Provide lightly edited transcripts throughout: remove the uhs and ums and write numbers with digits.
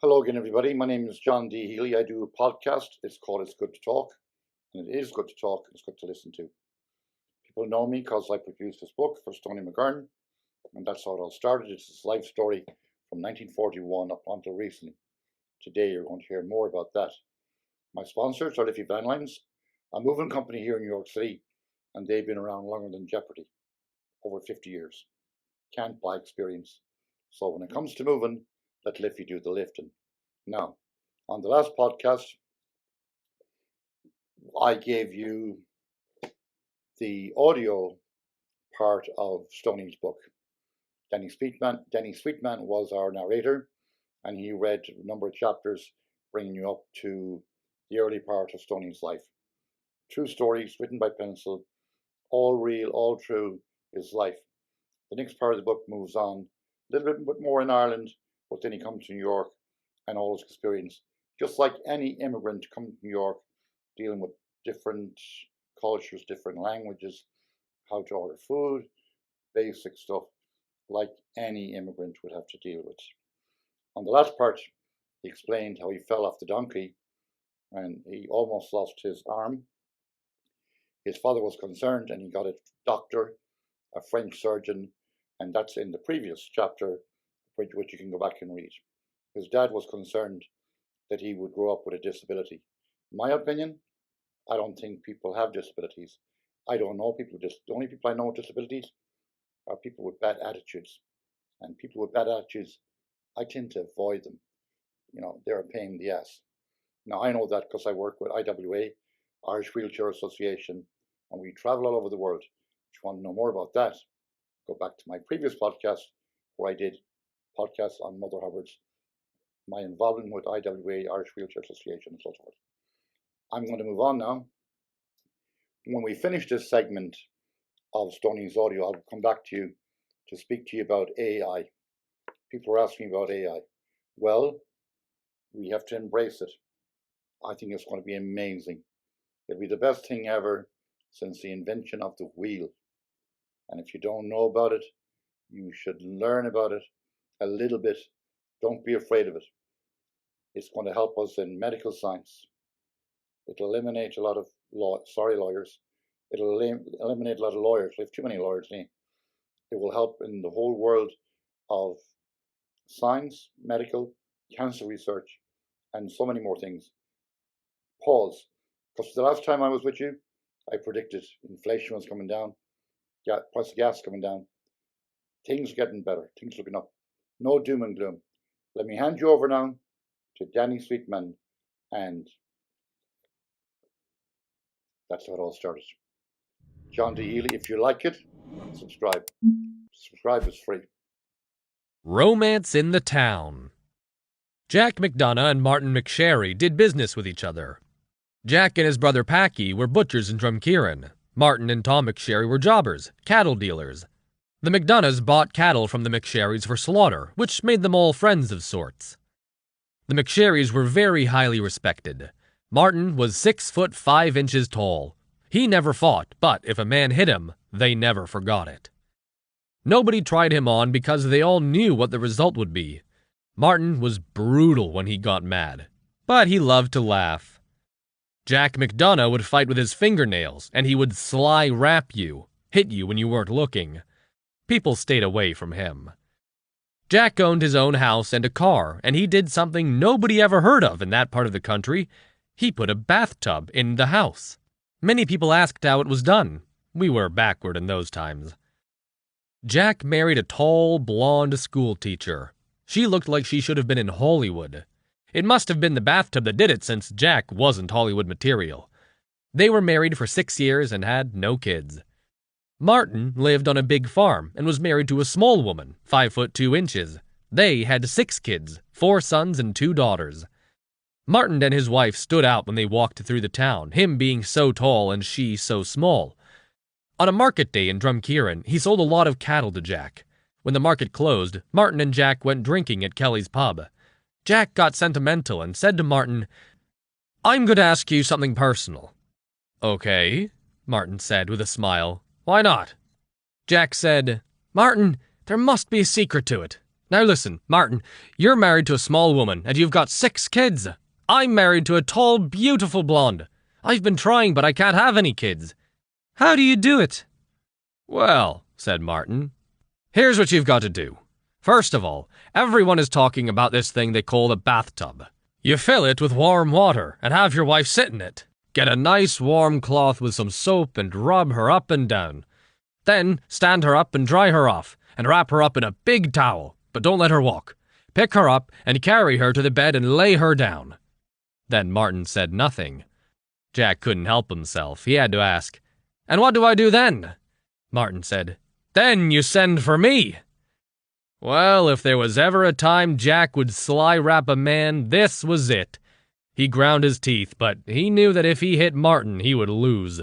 Hello again, everybody. My name is John D. Healy. I do a podcast. It's called It's Good to Talk, and it is good to talk. It's good to listen to. People know me because I produced this book for Stoney McGurrin, and that's how it all started. It's this life story from 1941 up until recently. Today, you're going to hear more about that. My sponsors are Liffey Van Lines, a moving company here in New York City, and they've been around longer than Jeopardy, over 50 years. Can't buy experience. So when it comes to moving, let Liffey do the lifting. Now, on the last podcast, I gave you the audio part of Stoney's book. Denny Sweetman was our narrator, and he read a number of chapters, bringing you up to the early part of Stoney's life. True stories written by pencil, all real, all true, his life. The next part of the book moves on a little bit more in Ireland, but then he comes to New York and all his experience. Just like any immigrant coming to New York, dealing with different cultures, different languages, how to order food, basic stuff, like any immigrant would have to deal with. On the last part, he explained how he fell off the donkey and he almost lost his arm. His father was concerned and he got a doctor, a French surgeon, and that's in the previous chapter, which you can go back and read. His dad was concerned that he would grow up with a disability. In my opinion, I don't think people have disabilities. I don't know people with the only people I know with disabilities are people with bad attitudes. And people with bad attitudes, I tend to avoid them. They're a pain in the ass. Now, I know that because I work with IWA, Irish Wheelchair Association, and we travel all over the world. If you want to know more about that, go back to my previous podcast where I did podcasts on Mother Hubbard's, my involvement with IWA, Irish Wheelchair Association, and so forth. I'm going to move on now. When we finish this segment of Stoney's audio, I'll come back to you to speak to you about AI. People are asking me about AI. Well, we have to embrace it. I think it's going to be amazing. It'll be the best thing ever since the invention of the wheel. And if you don't know about it, you should learn about it a little bit. Don't be afraid of it. It's going to help us in medical science. It'll eliminate a lot of lawyers. It'll eliminate a lot of lawyers. We have too many lawyers. It will help in the whole world of science, medical, cancer research, and so many more things. Pause. Because the last time I was with you, I predicted inflation was coming down. Price of gas coming down. Things getting better. Things looking up. No doom and gloom. Let me hand you over now to Danny Sweetman, and that's how it all started. John D. Healy, if you like it, subscribe. Subscribe is free. Romance in the Town. Jack McDonough and Martin McSherry did business with each other. Jack and his brother Packy were butchers in Drumkeeran. Martin and Tom McSherry were jobbers, cattle dealers. The McDonoughs bought cattle from the McSherrys for slaughter, which made them all friends of sorts. The McSherrys were very highly respected. Martin was 6'5" tall. He never fought, but if a man hit him, they never forgot it. Nobody tried him on because they all knew what the result would be. Martin was brutal when he got mad, but he loved to laugh. Jack McDonough would fight with his fingernails, and he would sly rap you, hit you when you weren't looking. People stayed away from him. Jack owned his own house and a car, and he did something nobody ever heard of in that part of the country. He put a bathtub in the house. Many people asked how it was done. We were backward in those times. Jack married a tall, blonde schoolteacher. She looked like she should have been in Hollywood. It must have been the bathtub that did it, since Jack wasn't Hollywood material. They were married for 6 years and had no kids. Martin lived on a big farm and was married to a small woman, 5'2". They had 6 kids, 4 sons and 2 daughters. Martin and his wife stood out when they walked through the town, him being so tall and she so small. On a market day in Drumkeeran, he sold a lot of cattle to Jack. When the market closed, Martin and Jack went drinking at Kelly's pub. Jack got sentimental and said to Martin, "I'm going to ask you something personal." "Okay," Martin said with a smile. "Why not?" Jack said, "Martin, there must be a secret to it. Now listen, Martin, you're married to a small woman, and you've got 6 kids. I'm married to a tall, beautiful blonde. I've been trying, but I can't have any kids. How do you do it? Well, said Martin, here's what you've got to do. First of all, everyone is talking about this thing they call a bathtub. You fill it with warm water and have your wife sit in it. Get a nice warm cloth with some soap and rub her up and down. Then stand her up and dry her off, and wrap her up in a big towel, but don't let her walk. Pick her up and carry her to the bed and lay her down. Then Martin said nothing. Jack couldn't help himself. He had to ask, "And what do I do then?" Martin said, "Then you send for me." Well, if there was ever a time Jack would sly rap a man, this was it. He ground his teeth, but he knew that if he hit Martin, he would lose.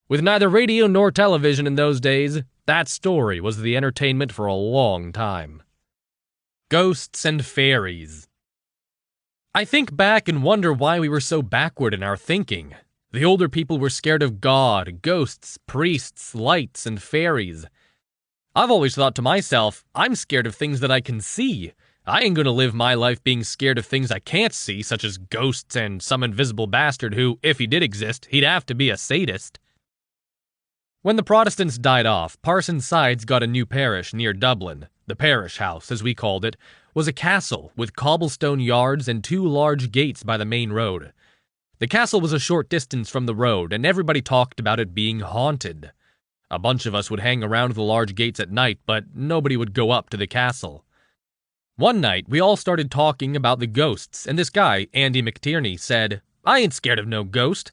With neither radio nor television in those days, that story was the entertainment for a long time. Ghosts and Fairies. I think back and wonder why we were so backward in our thinking. The older people were scared of God, ghosts, priests, lights, and fairies. I've always thought to myself, I'm scared of things that I can see. I ain't gonna live my life being scared of things I can't see, such as ghosts and some invisible bastard who, if he did exist, he'd have to be a sadist. When the Protestants died off, Parson Sides got a new parish near Dublin. The parish house, as we called it, was a castle with cobblestone yards and 2 large gates by the main road. The castle was a short distance from the road, and everybody talked about it being haunted. A bunch of us would hang around the large gates at night, but nobody would go up to the castle. One night, we all started talking about the ghosts, and this guy, Andy McTierney, said, "I ain't scared of no ghost."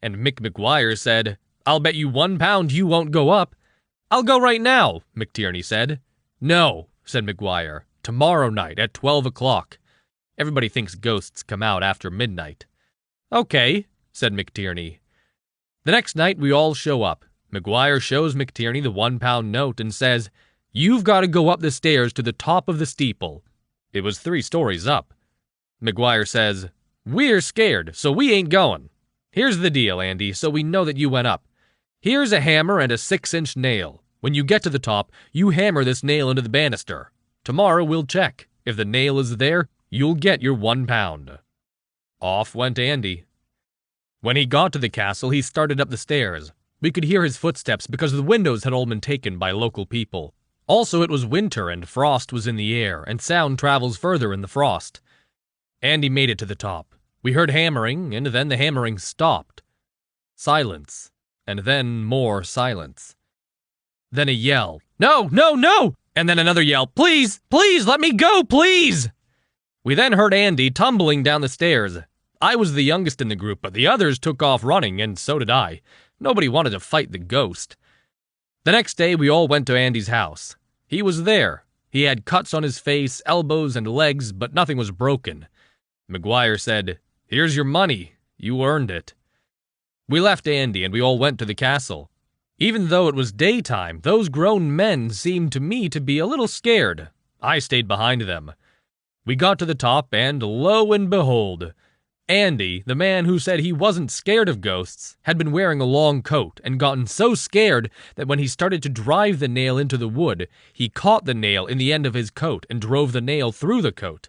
And Mick McGuire said, "I'll bet you £1 you won't go up." "I'll go right now," McTierney said. "No," said McGuire, "tomorrow night at 12 o'clock. Everybody thinks ghosts come out after midnight." "Okay," said McTierney. The next night, we all show up. McGuire shows McTierney the £1 note and says, "You've got to go up the stairs to the top of the steeple." It was 3 stories up. McGuire says, "We're scared, so we ain't going. Here's the deal, Andy, so we know that you went up. Here's a hammer and a 6-inch nail. When you get to the top, you hammer this nail into the banister. Tomorrow we'll check. If the nail is there, you'll get your £1. Off went Andy. When he got to the castle, he started up the stairs. We could hear his footsteps because the windows had all been taken by local people. Also, it was winter and frost was in the air, and sound travels further in the frost. Andy made it to the top. We heard hammering, and then the hammering stopped. Silence, and then more silence. Then a yell, "No, no, no!" And then another yell, "Please, please, let me go, please!" We then heard Andy tumbling down the stairs. I was the youngest in the group, but the others took off running, and so did I. Nobody wanted to fight the ghost. The next day, we all went to Andy's house. He was there. He had cuts on his face, elbows, and legs, but nothing was broken. McGuire said, "Here's your money. You earned it." We left Andy, and we all went to the castle. Even though it was daytime, those grown men seemed to me to be a little scared. I stayed behind them. We got to the top, and lo and behold, Andy, the man who said he wasn't scared of ghosts, had been wearing a long coat and gotten so scared that when he started to drive the nail into the wood, he caught the nail in the end of his coat and drove the nail through the coat.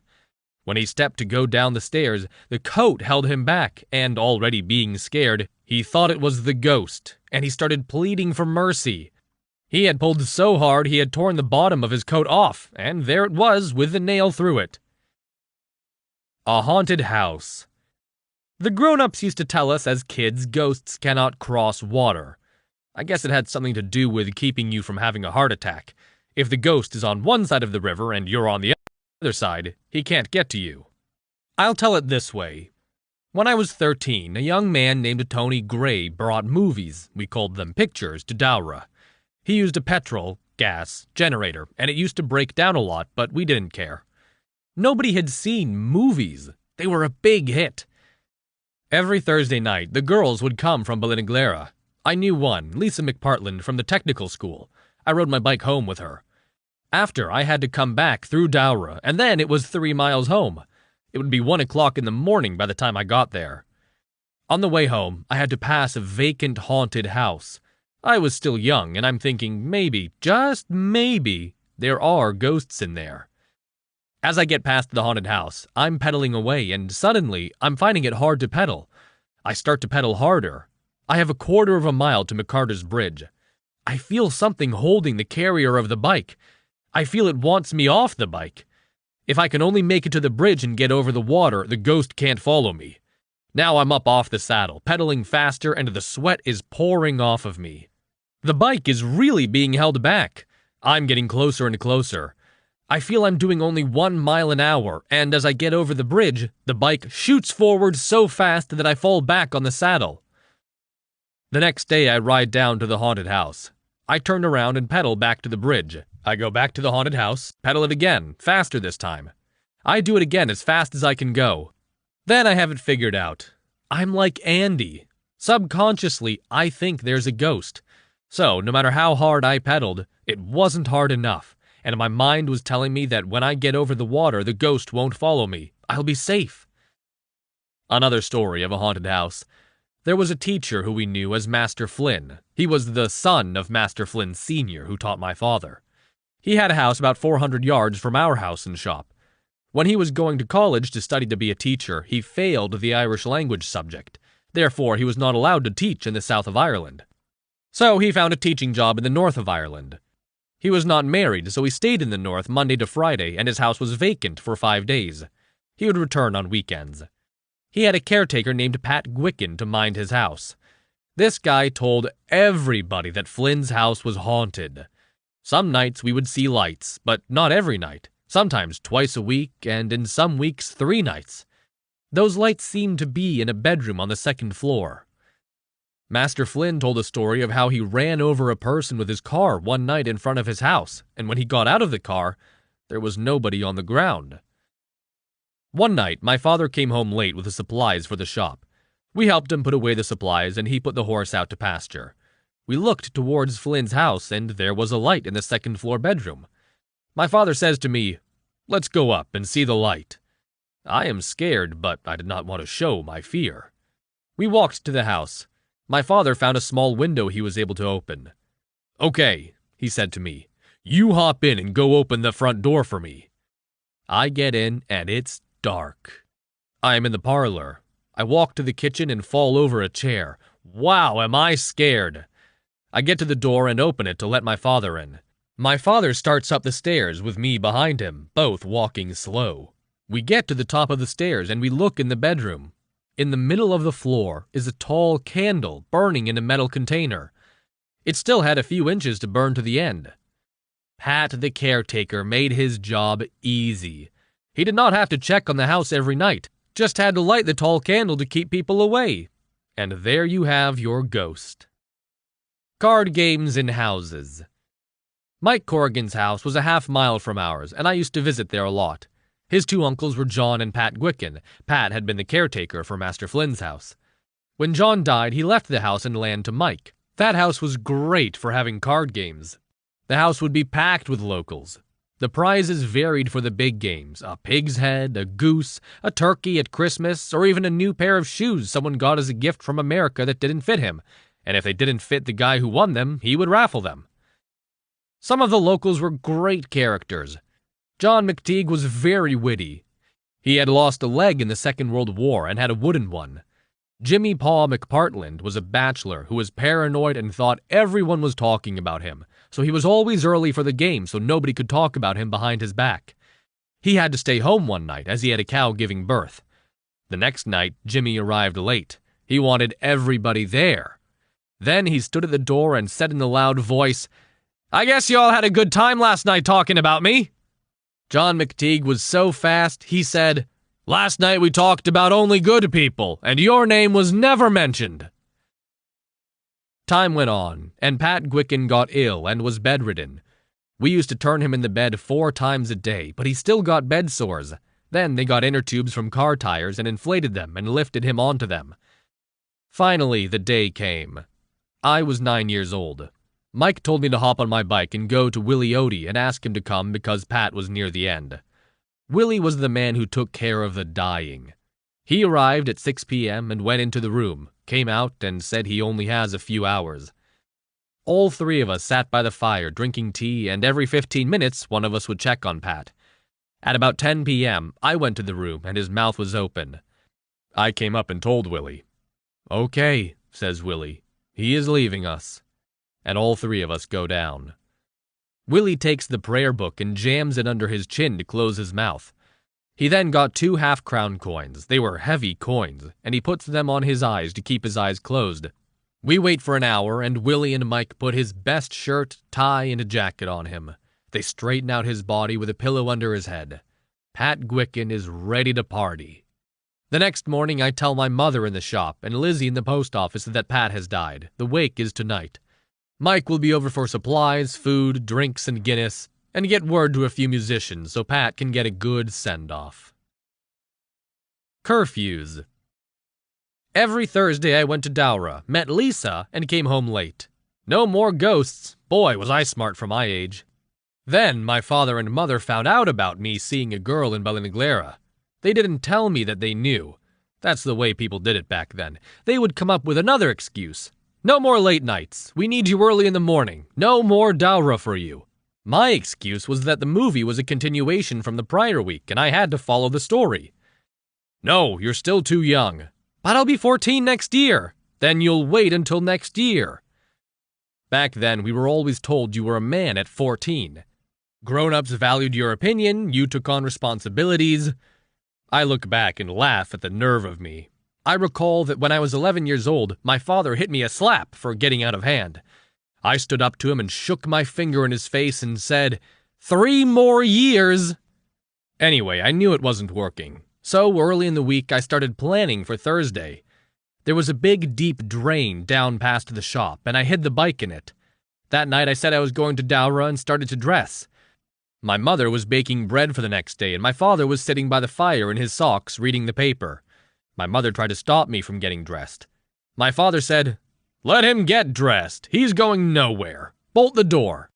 When he stepped to go down the stairs, the coat held him back, and already being scared, he thought it was the ghost, and he started pleading for mercy. He had pulled so hard he had torn the bottom of his coat off, and there it was with the nail through it. A haunted house. The grown-ups used to tell us as kids ghosts cannot cross water. I guess it had something to do with keeping you from having a heart attack. If the ghost is on one side of the river and you're on the other side, he can't get to you. I'll tell it this way. When I was 13, a young man named Tony Gray brought movies, we called them pictures, to Dowra. He used a petrol, gas, generator, and it used to break down a lot, but we didn't care. Nobody had seen movies. They were a big hit. Every Thursday night, the girls would come from Ballinaglara. I knew one, Lisa McPartland, from the technical school. I rode my bike home with her. After, I had to come back through Dowra, and then it was 3 miles home. It would be 1 o'clock in the morning by the time I got there. On the way home, I had to pass a vacant haunted house. I was still young, and I'm thinking maybe, just maybe, there are ghosts in there. As I get past the haunted house, I'm pedaling away, and suddenly, I'm finding it hard to pedal. I start to pedal harder. I have a quarter of a mile to McCarter's Bridge. I feel something holding the carrier of the bike. I feel it wants me off the bike. If I can only make it to the bridge and get over the water, the ghost can't follow me. Now I'm up off the saddle, pedaling faster, and the sweat is pouring off of me. The bike is really being held back. I'm getting closer and closer. I feel I'm doing only 1 mile an hour, and as I get over the bridge, the bike shoots forward so fast that I fall back on the saddle. The next day I ride down to the haunted house. I turn around and pedal back to the bridge. I go back to the haunted house, pedal it again, faster this time. I do it again as fast as I can go. Then I have it figured out. I'm like Andy. Subconsciously, I think there's a ghost. So, no matter how hard I pedaled, it wasn't hard enough. And my mind was telling me that when I get over the water, the ghost won't follow me. I'll be safe. Another story of a haunted house. There was a teacher who we knew as Master Flynn. He was the son of Master Flynn Sr., who taught my father. He had a house about 400 yards from our house and shop. When he was going to college to study to be a teacher, he failed the Irish language subject. Therefore, he was not allowed to teach in the south of Ireland. So he found a teaching job in the north of Ireland. He was not married, so he stayed in the north Monday to Friday, and his house was vacant for 5 days. He would return on weekends. He had a caretaker named Pat Gwicken to mind his house. This guy told everybody that Flynn's house was haunted. Some nights we would see lights, but not every night. Sometimes twice a week, and in some weeks 3 nights. Those lights seemed to be in a bedroom on the 2nd floor. Master Flynn told a story of how he ran over a person with his car one night in front of his house, and when he got out of the car, there was nobody on the ground. One night, my father came home late with the supplies for the shop. We helped him put away the supplies, and he put the horse out to pasture. We looked towards Flynn's house, and there was a light in the 2nd floor bedroom. My father says to me, "Let's go up and see the light." I am scared, but I did not want to show my fear. We walked to the house. My father found a small window he was able to open. "Okay," he said to me, "you hop in and go open the front door for me." I get in, and it's dark. I am in the parlor. I walk to the kitchen and fall over a chair. Wow, am I scared. I get to the door and open it to let my father in. My father starts up the stairs with me behind him, both walking slow. We get to the top of the stairs and we look in the bedroom. In the middle of the floor is a tall candle burning in a metal container. It still had a few inches to burn to the end. Pat, the caretaker, made his job easy. He did not have to check on the house every night, just had to light the tall candle to keep people away. And there you have your ghost. Card games in houses. Mike Corrigan's house was a half-mile from ours, and I used to visit there a lot. His 2 uncles were John and Pat Gwicken. Pat had been the caretaker for Master Flynn's house. When John died, he left the house and land to Mike. That house was great for having card games. The house would be packed with locals. The prizes varied for the big games: a pig's head, a goose, a turkey at Christmas, or even a new pair of shoes someone got as a gift from America that didn't fit him, and if they didn't fit the guy who won them, he would raffle them. Some of the locals were great characters. John McTeague was very witty. He had lost a leg in the Second World War and had a wooden one. Jimmy Paul McPartland was a bachelor who was paranoid and thought everyone was talking about him, so he was always early for the game so nobody could talk about him behind his back. He had to stay home one night as he had a cow giving birth. The next night, Jimmy arrived late. He wanted everybody there. Then he stood at the door and said in a loud voice, "I guess you all had a good time last night talking about me." John McTeague was so fast, he said, "Last night we talked about only good people, and your name was never mentioned." Time went on, and Pat Gwicken got ill and was bedridden. We used to turn him in the bed 4 times a day, but he still got bed sores. Then they got inner tubes from car tires and inflated them and lifted him onto them. Finally, the day came. I was 9 years old. Mike told me to hop on my bike and go to Willie Odie and ask him to come because Pat was near the end. Willie was the man who took care of the dying. He arrived at 6 p.m. and went into the room, came out, and said he only has a few hours. All 3 of us sat by the fire drinking tea, and every 15 minutes one of us would check on Pat. At about 10 p.m., I went to the room and his mouth was open. I came up and told Willie. "Okay," says Willie. "He is leaving us." And all three of us go down. Willie takes the prayer book and jams it under his chin to close his mouth. He then got 2 half-crown coins. They were heavy coins, and he puts them on his eyes to keep his eyes closed. We wait for an hour, and Willie and Mike put his best shirt, tie, and a jacket on him. They straighten out his body with a pillow under his head. Pat Gwicken is ready to party. The next morning, I tell my mother in the shop and Lizzie in the post office that Pat has died. The wake is tonight. Mike will be over for supplies, food, drinks, and Guinness, and get word to a few musicians so Pat can get a good send-off. Curfews. Every Thursday I went to Dowra, met Lisa, and came home late. No more ghosts. Boy, was I smart for my age. Then my father and mother found out about me seeing a girl in Ballinaglara. They didn't tell me that they knew. That's the way people did it back then. They would come up with another excuse. "No more late nights. We need you early in the morning. No more Dowra for you." My excuse was that the movie was a continuation from the prior week, and I had to follow the story. "No, you're still too young." "But I'll be 14 next year." "Then you'll wait until next year." Back then, we were always told you were a man at 14. Grown-ups valued your opinion, you took on responsibilities. I look back and laugh at the nerve of me. I recall that when I was 11 years old, my father hit me a slap for getting out of hand. I stood up to him and shook my finger in his face and said, "3 more years!" Anyway, I knew it wasn't working. So early in the week, I started planning for Thursday. There was a big, deep drain down past the shop, and I hid the bike in it. That night, I said I was going to Dowra and started to dress. My mother was baking bread for the next day, and my father was sitting by the fire in his socks reading the paper. My mother tried to stop me from getting dressed. My father said, "Let him get dressed. He's going nowhere. Bolt the door."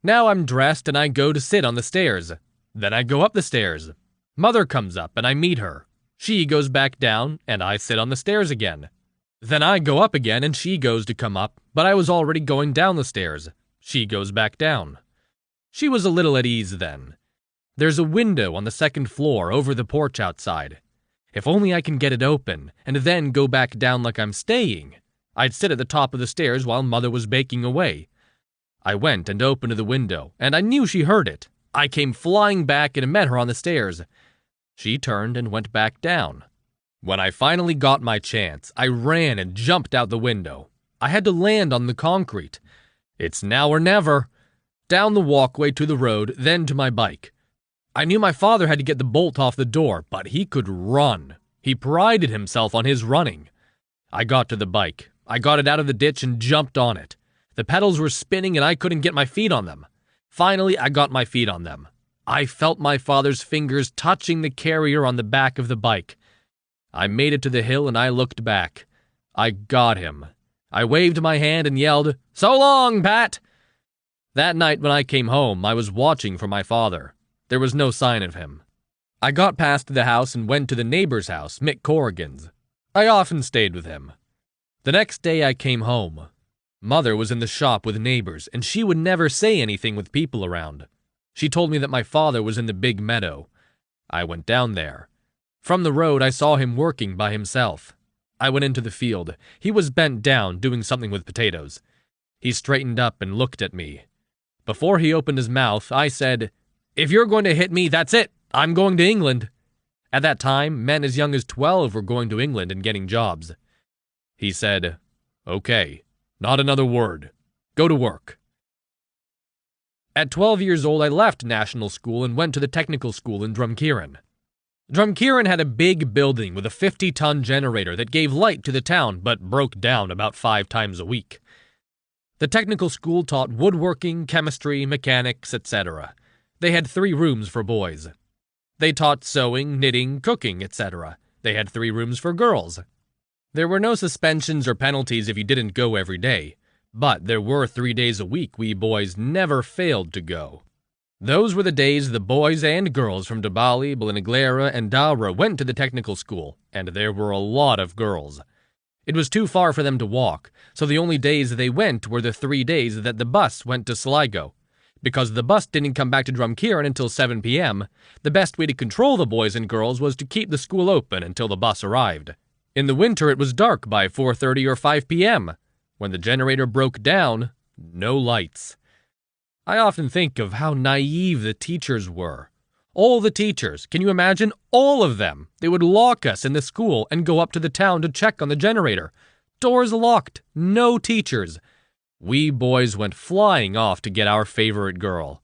Now I'm dressed and I go to sit on the stairs. Then I go up the stairs. Mother comes up and I meet her. She goes back down and I sit on the stairs again. Then I go up again and she goes to come up, but I was already going down the stairs. She goes back down. She was a little at ease then. There's a window on the 2nd floor over the porch outside. If only I can get it open, and then go back down like I'm staying. I'd sit at the top of the stairs while Mother was baking away. I went and opened the window, and I knew she heard it. I came flying back and met her on the stairs. She turned and went back down. When I finally got my chance, I ran and jumped out the window. I had to land on the concrete. It's now or never. Down the walkway to the road, then to my bike. I knew my father had to get the bolt off the door, but he could run. He prided himself on his running. I got to the bike. I got it out of the ditch and jumped on it. The pedals were spinning and I couldn't get my feet on them. Finally, I got my feet on them. I felt my father's fingers touching the carrier on the back of the bike. I made it to the hill and I looked back. I got him. I waved my hand and yelled, "So long, Pat!" That night when I came home, I was watching for my father. There was no sign of him. I got past the house and went to the neighbor's house, Mick Corrigan's. I often stayed with him. The next day I came home. Mother was in the shop with neighbors, and she would never say anything with people around. She told me that my father was in the big meadow. I went down there. From the road I saw him working by himself. I went into the field. He was bent down, doing something with potatoes. He straightened up and looked at me. Before he opened his mouth, I said, "If you're going to hit me, that's it. I'm going to England." At that time, men as young as 12 were going to England and getting jobs. He said, "Okay, not another word. Go to work." At 12 years old, I left national school and went to the technical school in Drumkeeran. Drumkeeran had a big building with a 50-ton generator that gave light to the town but broke down about 5 times a week. The technical school taught woodworking, chemistry, mechanics, etc. They had 3 rooms for boys. They taught sewing, knitting, cooking, etc. They had 3 rooms for girls. There were no suspensions or penalties if you didn't go every day, but there were 3 days a week we boys never failed to go. Those were the days the boys and girls from Dabali, Ballinaglara, and Dowra went to the technical school, and there were a lot of girls. It was too far for them to walk, so the only days they went were the 3 days that the bus went to Sligo. Because the bus didn't come back to Drumkeeran until 7 p.m., the best way to control the boys and girls was to keep the school open until the bus arrived. In the winter, it was dark by 4:30 or 5 p.m. When the generator broke down, no lights. I often think of how naive the teachers were. All the teachers, can you imagine? All of them. They would lock us in the school and go up to the town to check on the generator. Doors locked. No teachers. We boys went flying off to get our favorite girl.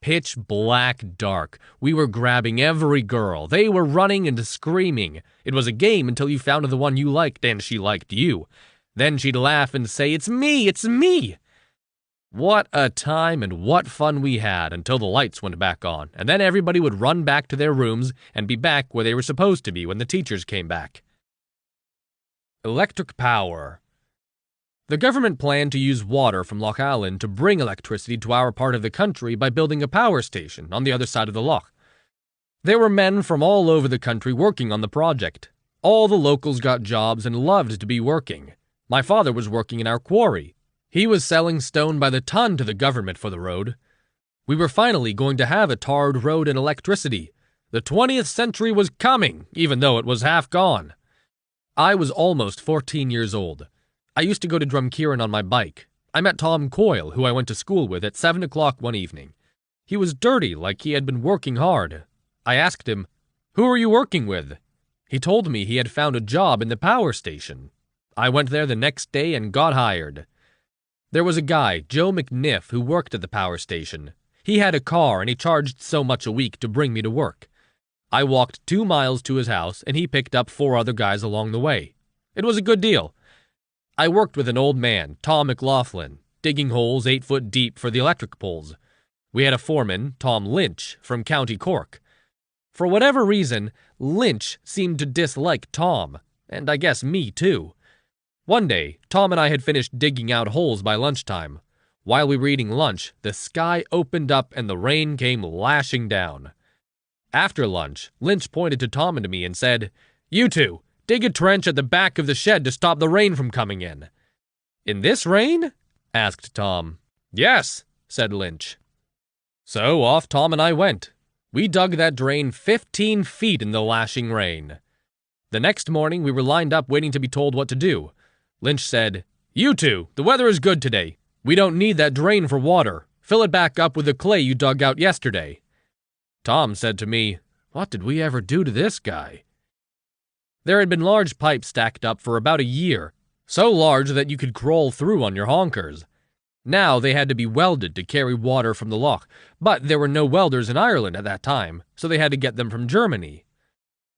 Pitch black dark. We were grabbing every girl. They were running and screaming. It was a game until you found the one you liked and she liked you. Then she'd laugh and say, "It's me, it's me." What a time and what fun we had until the lights went back on, and then everybody would run back to their rooms and be back where they were supposed to be when the teachers came back. Electric power. The government planned to use water from Loch Allen to bring electricity to our part of the country by building a power station on the other side of the loch. There were men from all over the country working on the project. All the locals got jobs and loved to be working. My father was working in our quarry. He was selling stone by the ton to the government for the road. We were finally going to have a tarred road and electricity. The 20th century was coming, even though it was half gone. I was almost 14 years old. I used to go to Drumkeeran on my bike. I met Tom Coyle, who I went to school with, at 7 o'clock one evening. He was dirty, like he had been working hard. I asked him, "Who are you working with?" He told me he had found a job in the power station. I went there the next day and got hired. There was a guy, Joe McNiff, who worked at the power station. He had a car and he charged so much a week to bring me to work. I walked 2 miles to his house and he picked up 4 other guys along the way. It was a good deal. I worked with an old man, Tom McLaughlin, digging holes 8 foot deep for the electric poles. We had a foreman, Tom Lynch, from County Cork. For whatever reason, Lynch seemed to dislike Tom, and I guess me too. One day, Tom and I had finished digging out holes by lunchtime. While we were eating lunch, the sky opened up and the rain came lashing down. After lunch, Lynch pointed to Tom and me and said, "You two, dig a trench at the back of the shed to stop the rain from coming in." "In this rain?" asked Tom. "Yes," said Lynch. So off Tom and I went. We dug that drain 15 feet in the lashing rain. The next morning, we were lined up waiting to be told what to do. Lynch said, "You two, the weather is good today. We don't need that drain for water. Fill it back up with the clay you dug out yesterday." Tom said to me, "What did we ever do to this guy?" There had been large pipes stacked up for about a year, so large that you could crawl through on your honkers. Now they had to be welded to carry water from the loch, but there were no welders in Ireland at that time, so they had to get them from Germany.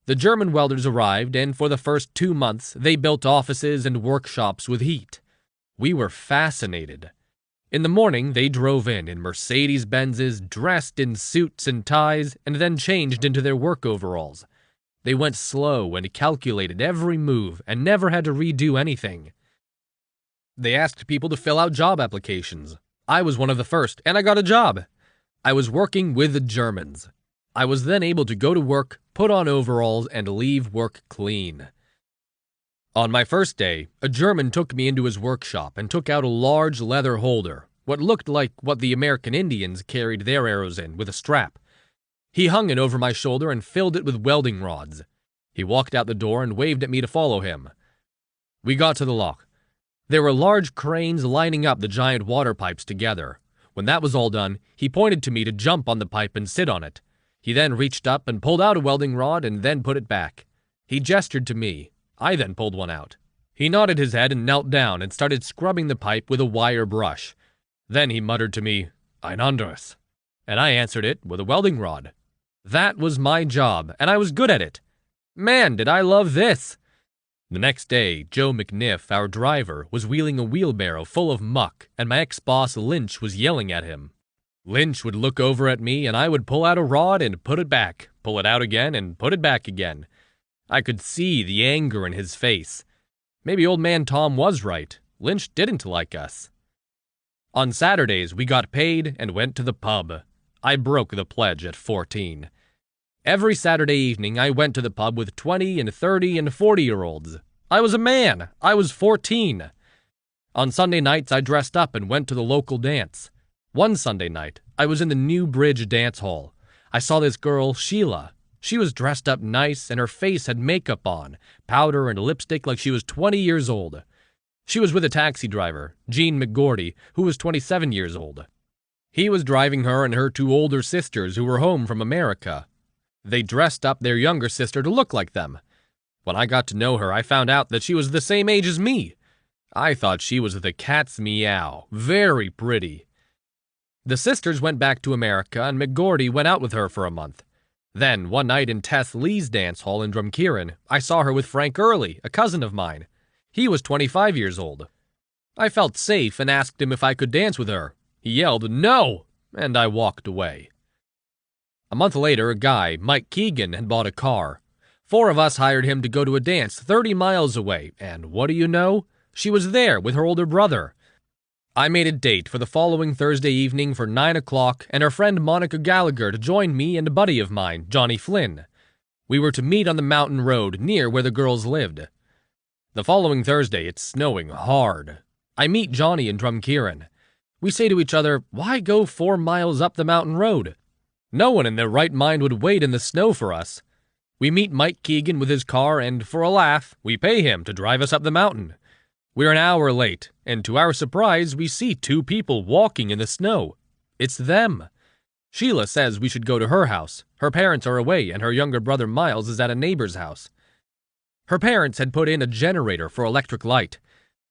The German welders arrived, and for the first 2 months, they built offices and workshops with heat. We were fascinated. In the morning, they drove in Mercedes-Benzes, dressed in suits and ties, and then changed into their work overalls. They went slow and calculated every move and never had to redo anything. They asked people to fill out job applications. I was one of the first, and I got a job. I was working with the Germans. I was then able to go to work, put on overalls, and leave work clean. On my first day, a German took me into his workshop and took out a large leather holder, what looked like what the American Indians carried their arrows in, with a strap. He hung it over my shoulder and filled it with welding rods. He walked out the door and waved at me to follow him. We got to the loch. There were large cranes lining up the giant water pipes together. When that was all done, he pointed to me to jump on the pipe and sit on it. He then reached up and pulled out a welding rod and then put it back. He gestured to me. I then pulled one out. He nodded his head and knelt down and started scrubbing the pipe with a wire brush. Then he muttered to me, "Ein anderes," and I answered it with a welding rod. That was my job, and I was good at it. Man, did I love this! The next day, Joe McNiff, our driver, was wheeling a wheelbarrow full of muck, and my ex-boss Lynch was yelling at him. Lynch would look over at me, and I would pull out a rod and put it back, pull it out again and put it back again. I could see the anger in his face. Maybe old man Tom was right. Lynch didn't like us. On Saturdays, we got paid and went to the pub. I broke the pledge at 14. Every Saturday evening, I went to the pub with 20 and 30 and 40-year-olds. I was a man. I was 14. On Sunday nights, I dressed up and went to the local dance. One Sunday night, I was in the New Bridge dance hall. I saw this girl, Sheila. She was dressed up nice, and her face had makeup on, powder and lipstick like she was 20 years old. She was with a taxi driver, John McGurrin, who was 27 years old. He was driving her and her two older sisters who were home from America. They dressed up their younger sister to look like them. When I got to know her, I found out that she was the same age as me. I thought she was the cat's meow, very pretty. The sisters went back to America, and McGurrin went out with her for a month. Then, one night in Tess Lee's dance hall in Drumkeerin, I saw her with Frank Early, a cousin of mine. He was 25 years old. I felt safe and asked him if I could dance with her. He yelled, "No!" and I walked away. A month later, a guy, Mike Keegan, had bought a car. 4 of us hired him to go to a dance 30 miles away, and what do you know? She was there with her older brother. I made a date for the following Thursday evening for 9 o'clock and her friend Monica Gallagher to join me and a buddy of mine, Johnny Flynn. We were to meet on the mountain road near where the girls lived. The following Thursday, it's snowing hard. I meet Johnny in Drumkeerin. We say to each other, why go 4 miles up the mountain road? No one in their right mind would wait in the snow for us. We meet Mike Keegan with his car, and for a laugh, we pay him to drive us up the mountain. We're an hour late, and to our surprise, we see 2 people walking in the snow. It's them. Sheila says we should go to her house. Her parents are away, and her younger brother Miles is at a neighbor's house. Her parents had put in a generator for electric light.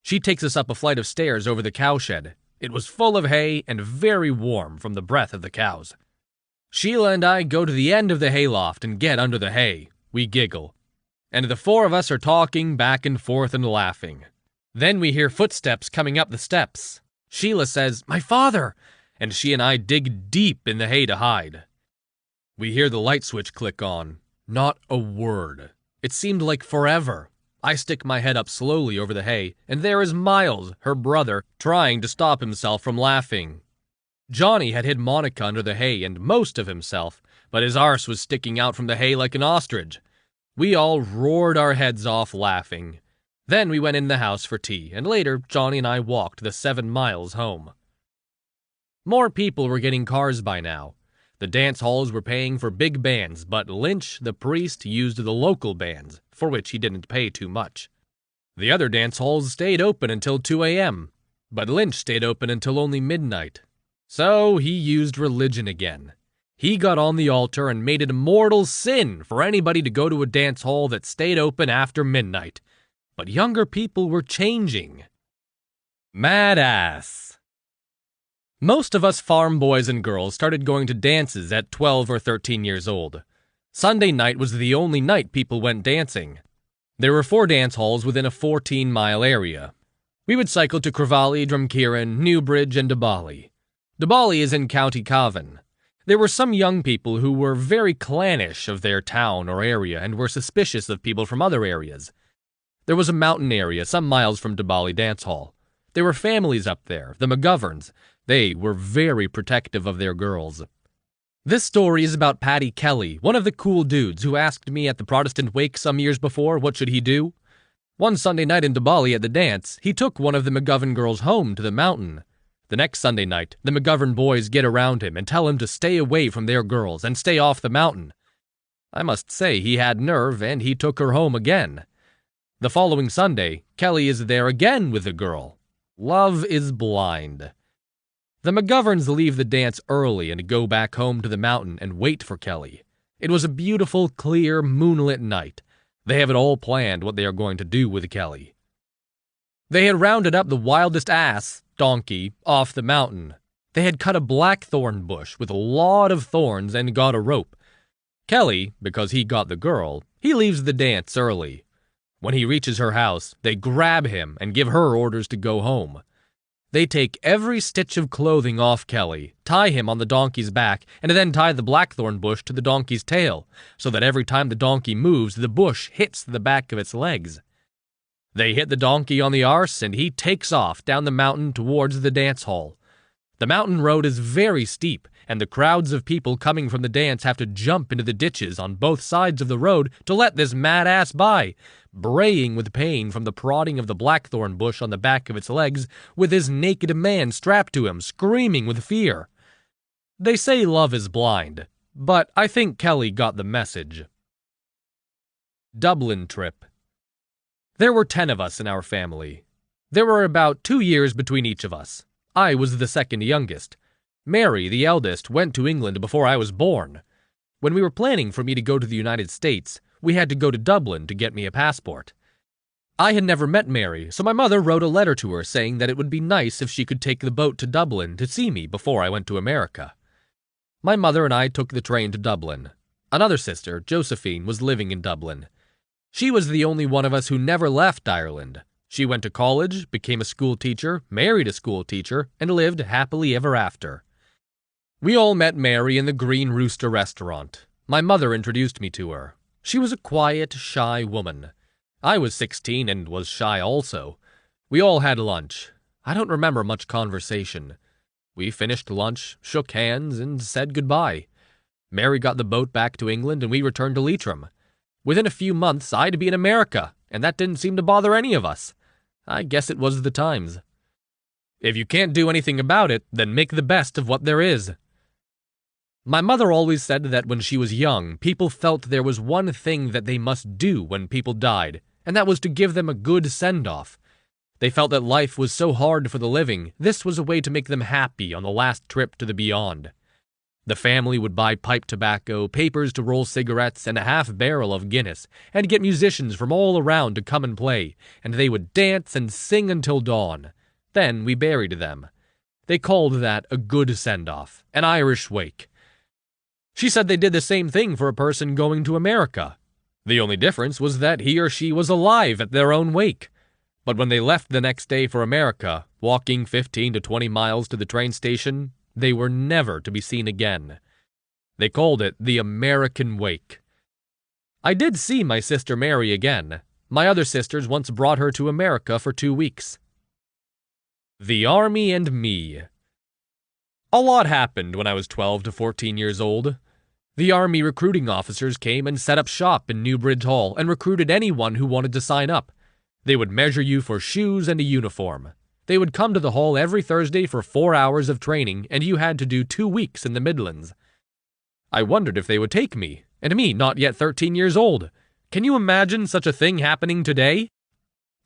She takes us up a flight of stairs over the cowshed. It was full of hay and very warm from the breath of the cows. Sheila and I go to the end of the hayloft and get under the hay. We giggle. And the 4 of us are talking back and forth and laughing. Then we hear footsteps coming up the steps. Sheila says, "My father!" and she and I dig deep in the hay to hide. We hear the light switch click on. Not a word. It seemed like forever. I stick my head up slowly over the hay, and there is Miles, her brother, trying to stop himself from laughing. Johnny had hid Monica under the hay and most of himself, but his arse was sticking out from the hay like an ostrich. We all roared our heads off laughing. Then we went in the house for tea, and later Johnny and I walked the 7 miles home. More people were getting cars by now. The dance halls were paying for big bands, but Lynch, the priest, used the local bands, for which he didn't pay too much. The other dance halls stayed open until 2 a.m., but Lynch stayed open until only midnight. So he used religion again. He got on the altar and made it a mortal sin for anybody to go to a dance hall that stayed open after midnight. But younger people were changing. Mad ass. Most of us farm boys and girls started going to dances at 12 or 13 years old. Sunday night was the only night people went dancing. There were 4 dance halls within a 14-mile area. We would cycle to Cravally, Drumkeerin, Newbridge, and Dabali. Dabali is in County Cavan. There were some young people who were very clannish of their town or area and were suspicious of people from other areas. There was a mountain area some miles from Dabali Dance Hall. There were families up there, the McGoverns. They were very protective of their girls. This story is about Paddy Kelly, one of the cool dudes who asked me at the Protestant wake some years before what should he do. One Sunday night in Dabali at the dance, he took one of the McGovern girls home to the mountain. The next Sunday night, the McGovern boys get around him and tell him to stay away from their girls and stay off the mountain. I must say he had nerve, and he took her home again. The following Sunday, Kelly is there again with the girl. Love is blind. The McGoverns leave the dance early and go back home to the mountain and wait for Kelly. It was a beautiful, clear, moonlit night. They have it all planned what they are going to do with Kelly. They had rounded up the wildest ass, donkey, off the mountain. They had cut a blackthorn bush with a lot of thorns and got a rope. Kelly, because he got the girl, he leaves the dance early. When he reaches her house, they grab him and give her orders to go home. They take every stitch of clothing off Kelly, tie him on the donkey's back, and then tie the blackthorn bush to the donkey's tail, so that every time the donkey moves, the bush hits the back of its legs. They hit the donkey on the arse, and he takes off down the mountain towards the dance hall. The mountain road is very steep, and the crowds of people coming from the dance have to jump into the ditches on both sides of the road to let this mad ass by, braying with pain from the prodding of the blackthorn bush on the back of its legs, with his naked man strapped to him, screaming with fear. They say love is blind, but I think Kelly got the message. Dublin trip. There were 10 of us in our family. There were about 2 years between each of us. I was the second youngest. Mary, the eldest, went to England before I was born. When we were planning for me to go to the United States, we had to go to Dublin to get me a passport. I had never met Mary, so my mother wrote a letter to her saying that it would be nice if she could take the boat to Dublin to see me before I went to America. My mother and I took the train to Dublin. Another sister, Josephine, was living in Dublin. She was the only one of us who never left Ireland. She went to college, became a school teacher, married a school teacher, and lived happily ever after. We all met Mary in the Green Rooster restaurant. My mother introduced me to her. She was a quiet, shy woman. I was 16 and was shy also. We all had lunch. I don't remember much conversation. We finished lunch, shook hands, and said goodbye. Mary got the boat back to England and we returned to Leitrim. Within a few months, I'd be in America, and that didn't seem to bother any of us. I guess it was the times. If you can't do anything about it, then make the best of what there is. My mother always said that when she was young, people felt there was one thing that they must do when people died, and that was to give them a good send-off. They felt that life was so hard for the living, this was a way to make them happy on the last trip to the beyond. The family would buy pipe tobacco, papers to roll cigarettes, and a half-barrel of Guinness, and get musicians from all around to come and play, and they would dance and sing until dawn. Then we buried them. They called that a good send-off, an Irish wake. She said they did the same thing for a person going to America. The only difference was that he or she was alive at their own wake. But when they left the next day for America, walking 15 to 20 miles to the train station, they were never to be seen again. They called it the American Wake. I did see my sister Mary again. My other sisters once brought her to America for 2 weeks. The Army and Me. A lot happened when I was 12 to 14 years old. The Army recruiting officers came and set up shop in Newbridge Hall and recruited anyone who wanted to sign up. They would measure you for shoes and a uniform. They would come to the hall every Thursday for 4 hours of training, and you had to do 2 weeks in the Midlands. I wondered if they would take me, and me not yet 13 years old. Can you imagine such a thing happening today?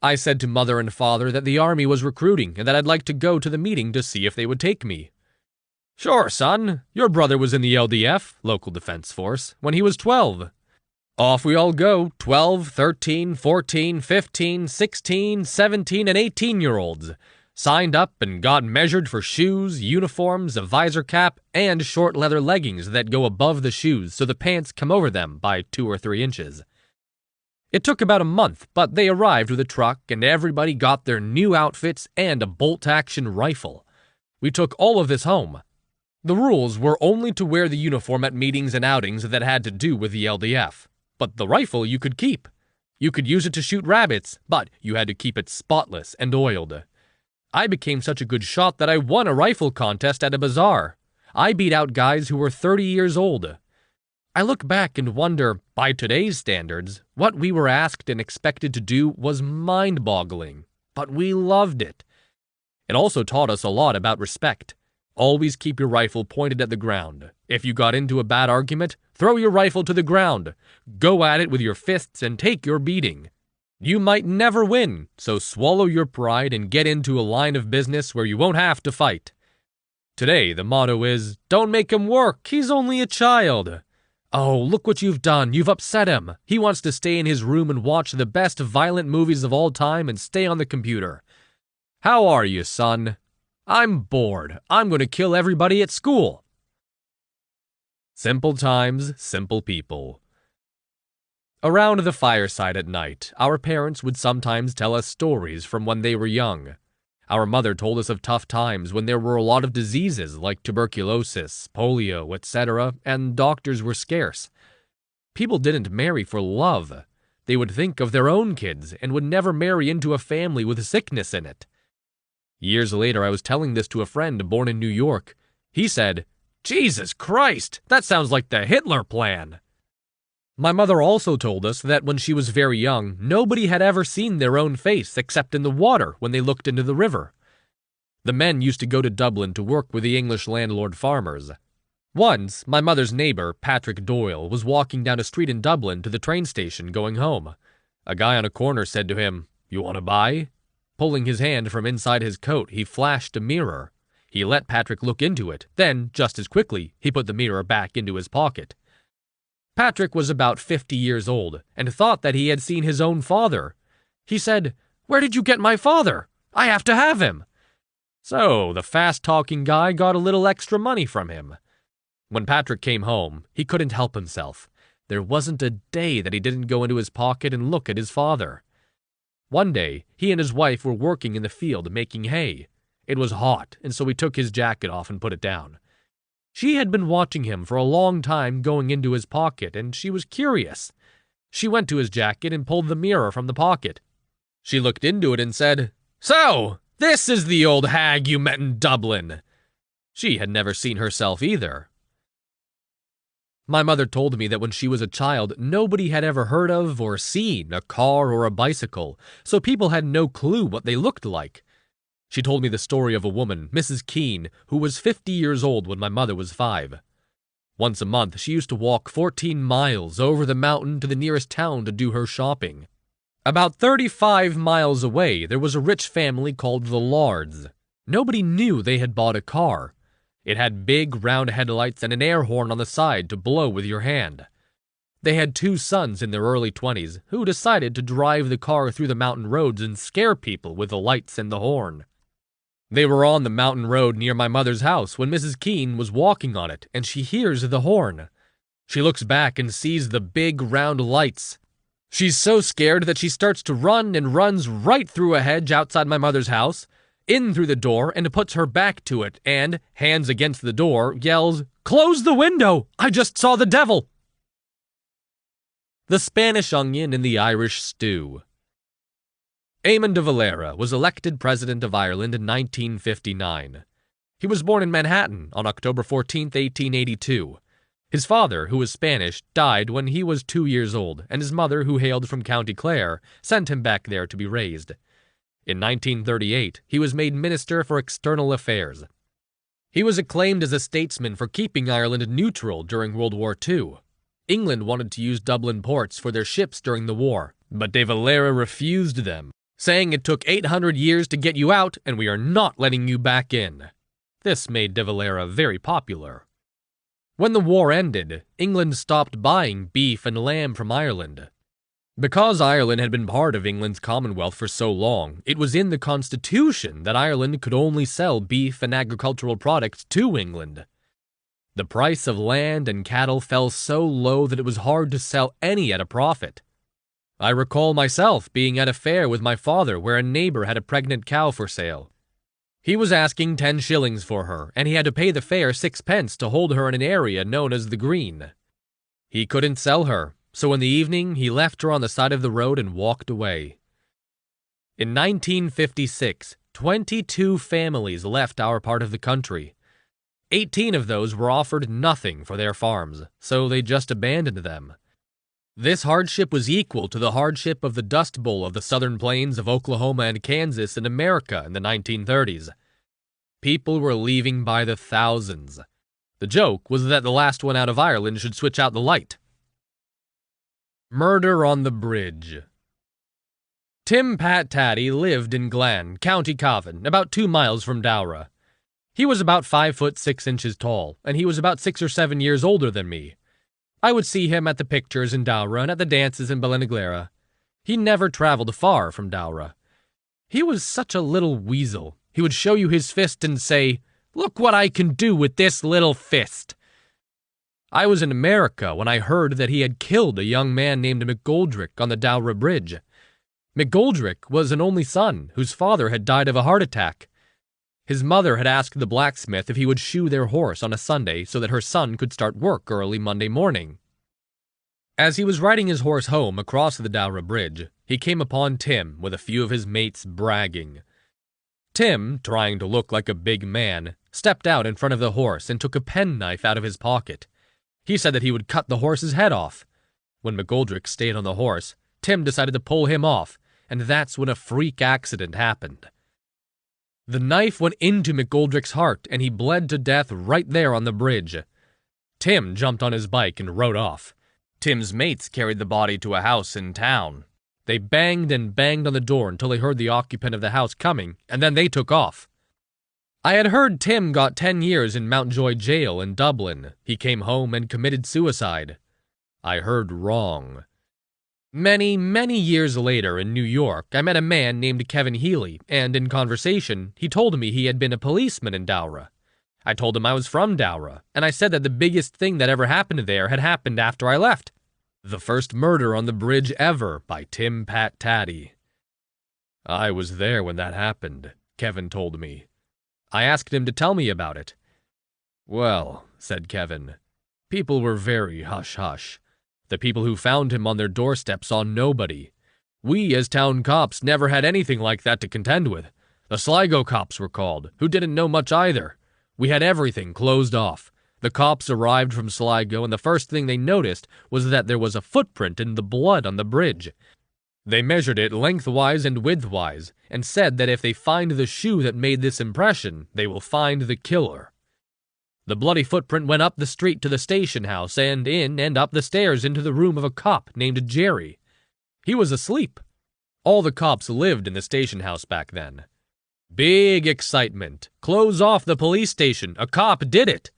I said to Mother and Father that the Army was recruiting and that I'd like to go to the meeting to see if they would take me. Sure, son. Your brother was in the LDF, Local Defense Force, when he was 12. Off we all go, 12, 13, 14, 15, 16, 17, and 18-year-olds. Signed up and got measured for shoes, uniforms, a visor cap, and short leather leggings that go above the shoes so the pants come over them by 2 or 3 inches. It took about a month, but they arrived with a truck and everybody got their new outfits and a bolt-action rifle. We took all of this home. The rules were only to wear the uniform at meetings and outings that had to do with the LDF. But the rifle you could keep. You could use it to shoot rabbits, but you had to keep it spotless and oiled. I became such a good shot that I won a rifle contest at a bazaar. I beat out guys who were 30 years old. I look back and wonder, by today's standards, what we were asked and expected to do was mind-boggling. But we loved it. It also taught us a lot about respect. Always keep your rifle pointed at the ground. If you got into a bad argument, throw your rifle to the ground. Go at it with your fists and take your beating. You might never win, so swallow your pride and get into a line of business where you won't have to fight. Today, the motto is, don't make him work, he's only a child. Oh, look what you've done, you've upset him. He wants to stay in his room and watch the best violent movies of all time and stay on the computer. How are you, son? I'm bored. I'm going to kill everybody at school. Simple times, simple people. Around the fireside at night, our parents would sometimes tell us stories from when they were young. Our mother told us of tough times when there were a lot of diseases like tuberculosis, polio, etc., and doctors were scarce. People didn't marry for love. They would think of their own kids and would never marry into a family with sickness in it. Years later, I was telling this to a friend born in New York. He said, Jesus Christ, that sounds like the Hitler plan. My mother also told us that when she was very young, nobody had ever seen their own face except in the water when they looked into the river. The men used to go to Dublin to work with the English landlord farmers. Once, my mother's neighbor, Patrick Doyle, was walking down a street in Dublin to the train station going home. A guy on a corner said to him, "You want to buy?" Pulling his hand from inside his coat, he flashed a mirror. He let Patrick look into it. Then, just as quickly, he put the mirror back into his pocket. Patrick was about 50 years old and thought that he had seen his own father. He said, "Where did you get my father? I have to have him." So, the fast-talking guy got a little extra money from him. When Patrick came home, he couldn't help himself. There wasn't a day that he didn't go into his pocket and look at his father. One day, he and his wife were working in the field making hay. It was hot, and so he took his jacket off and put it down. She had been watching him for a long time going into his pocket, and she was curious. She went to his jacket and pulled the mirror from the pocket. She looked into it and said, "So, this is the old hag you met in Dublin." She had never seen herself either. My mother told me that when she was a child, nobody had ever heard of or seen a car or a bicycle, so people had no clue what they looked like. She told me the story of a woman, Mrs. Keene, who was 50 years old when my mother was 5. Once a month, she used to walk 14 miles over the mountain to the nearest town to do her shopping. About 35 miles away, there was a rich family called the Lards. Nobody knew they had bought a car. It had big, round headlights and an air horn on the side to blow with your hand. They had 2 sons in their early 20s who decided to drive the car through the mountain roads and scare people with the lights and the horn. They were on the mountain road near my mother's house when Mrs. Keene was walking on it, and she hears the horn. She looks back and sees the big, round lights. She's so scared that she starts to run and runs right through a hedge outside my mother's house, in through the door, and puts her back to it, and, hands against the door, yells, "Close the window! I just saw the devil!" The Spanish onion in the Irish stew. Eamon de Valera was elected President of Ireland in 1959. He was born in Manhattan on October 14, 1882. His father, who was Spanish, died when he was 2 years old, and his mother, who hailed from County Clare, sent him back there to be raised. In 1938, he was made Minister for External Affairs. He was acclaimed as a statesman for keeping Ireland neutral during World War II. England wanted to use Dublin ports for their ships during the war, but de Valera refused them, saying it took 800 years to get you out and we are not letting you back in. This made de Valera very popular. When the war ended, England stopped buying beef and lamb from Ireland. Because Ireland had been part of England's Commonwealth for so long, it was in the Constitution that Ireland could only sell beef and agricultural products to England. The price of land and cattle fell so low that it was hard to sell any at a profit. I recall myself being at a fair with my father where a neighbor had a pregnant cow for sale. He was asking 10 shillings for her, and he had to pay the fair 6 pence to hold her in an area known as the Green. He couldn't sell her, so in the evening he left her on the side of the road and walked away. In 1956, 22 families left our part of the country. 18 of those were offered nothing for their farms, so they just abandoned them. This hardship was equal to the hardship of the Dust Bowl of the southern plains of Oklahoma and Kansas in America in the 1930s. People were leaving by the thousands. The joke was that the last one out of Ireland should switch out the light. Murder on the Bridge. Tim Pat Taddy lived in Glan, County Cavan, about 2 miles from Dowra. He was about 5 foot 6 inches tall, and he was about 6 or 7 years older than me. I would see him at the pictures in Dowra and at the dances in Ballinaglara. He never traveled far from Dowra. He was such a little weasel. He would show you his fist and say, "Look what I can do with this little fist." I was in America when I heard that he had killed a young man named McGoldrick on the Dowra Bridge. McGoldrick was an only son whose father had died of a heart attack. His mother had asked the blacksmith if he would shoe their horse on a Sunday so that her son could start work early Monday morning. As he was riding his horse home across the Dowra Bridge, he came upon Tim with a few of his mates bragging. Tim, trying to look like a big man, stepped out in front of the horse and took a penknife out of his pocket. He said that he would cut the horse's head off. When McGoldrick stayed on the horse, Tim decided to pull him off, and that's when a freak accident happened. The knife went into McGoldrick's heart, and he bled to death right there on the bridge. Tim jumped on his bike and rode off. Tim's mates carried the body to a house in town. They banged and banged on the door until they heard the occupant of the house coming, and then they took off. I had heard Tim got 10 years in Mountjoy jail in Dublin. He came home and committed suicide. I heard wrong. Many, many years later in New York, I met a man named Kevin Healy, and in conversation, he told me he had been a policeman in Dowra. I told him I was from Dowra, and I said that the biggest thing that ever happened there had happened after I left. The first murder on the bridge ever by Tim Pat Taddy. I was there when that happened, Kevin told me. I asked him to tell me about it. Well, said Kevin, people were very hush-hush. The people who found him on their doorstep saw nobody. We, as town cops, never had anything like that to contend with. The Sligo cops were called, who didn't know much either. We had everything closed off. The cops arrived from Sligo, and the first thing they noticed was that there was a footprint in the blood on the bridge. They measured it lengthwise and widthwise, and said that if they find the shoe that made this impression, they will find the killer. The bloody footprint went up the street to the station house and in and up the stairs into the room of a cop named Jerry. He was asleep. All the cops lived in the station house back then. Big excitement. Close off the police station. A cop did it.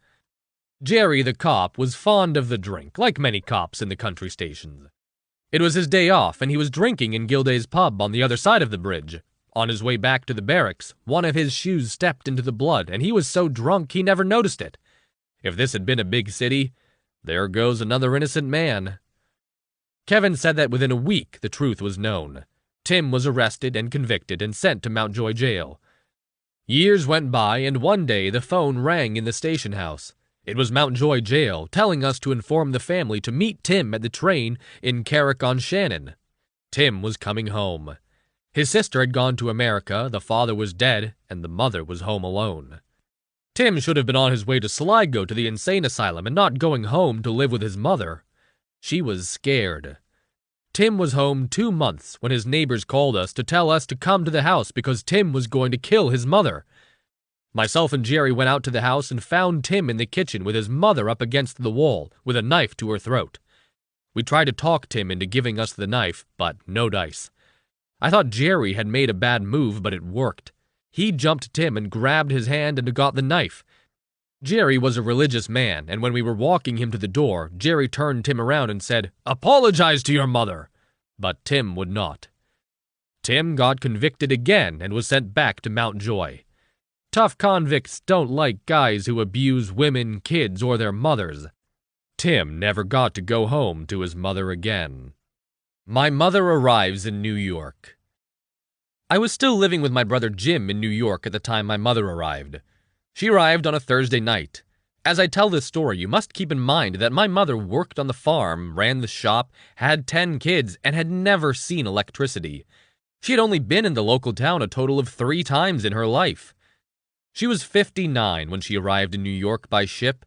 Jerry the cop was fond of the drink, like many cops in the country stations. It was his day off, and he was drinking in Gilday's pub on the other side of the bridge. On his way back to the barracks, one of his shoes stepped into the blood, and he was so drunk he never noticed it. If this had been a big city, there goes another innocent man. Kevin said that within a week the truth was known. Tim was arrested and convicted and sent to Mountjoy jail. Years went by, and one day the phone rang in the station house. It was Mountjoy jail, telling us to inform the family to meet Tim at the train in Carrick-on-Shannon. Tim was coming home. His sister had gone to America, the father was dead, and the mother was home alone. Tim should have been on his way to Sligo to the insane asylum and not going home to live with his mother. She was scared. Tim was home 2 months when his neighbors called us to tell us to come to the house because Tim was going to kill his mother. Myself and Jerry went out to the house and found Tim in the kitchen with his mother up against the wall with a knife to her throat. We tried to talk Tim into giving us the knife, but no dice. I thought Jerry had made a bad move, but it worked. He jumped Tim and grabbed his hand and got the knife. Jerry was a religious man, and when we were walking him to the door, Jerry turned Tim around and said, "Apologize to your mother!" But Tim would not. Tim got convicted again and was sent back to Mountjoy. Tough convicts don't like guys who abuse women, kids, or their mothers. Tim never got to go home to his mother again. My mother arrives in New York. I was still living with my brother Jim in New York at the time my mother arrived. She arrived on a Thursday night. As I tell this story, you must keep in mind that my mother worked on the farm, ran the shop, had 10 kids, and had never seen electricity. She had only been in the local town a total of 3 times in her life. She was 59 when she arrived in New York by ship.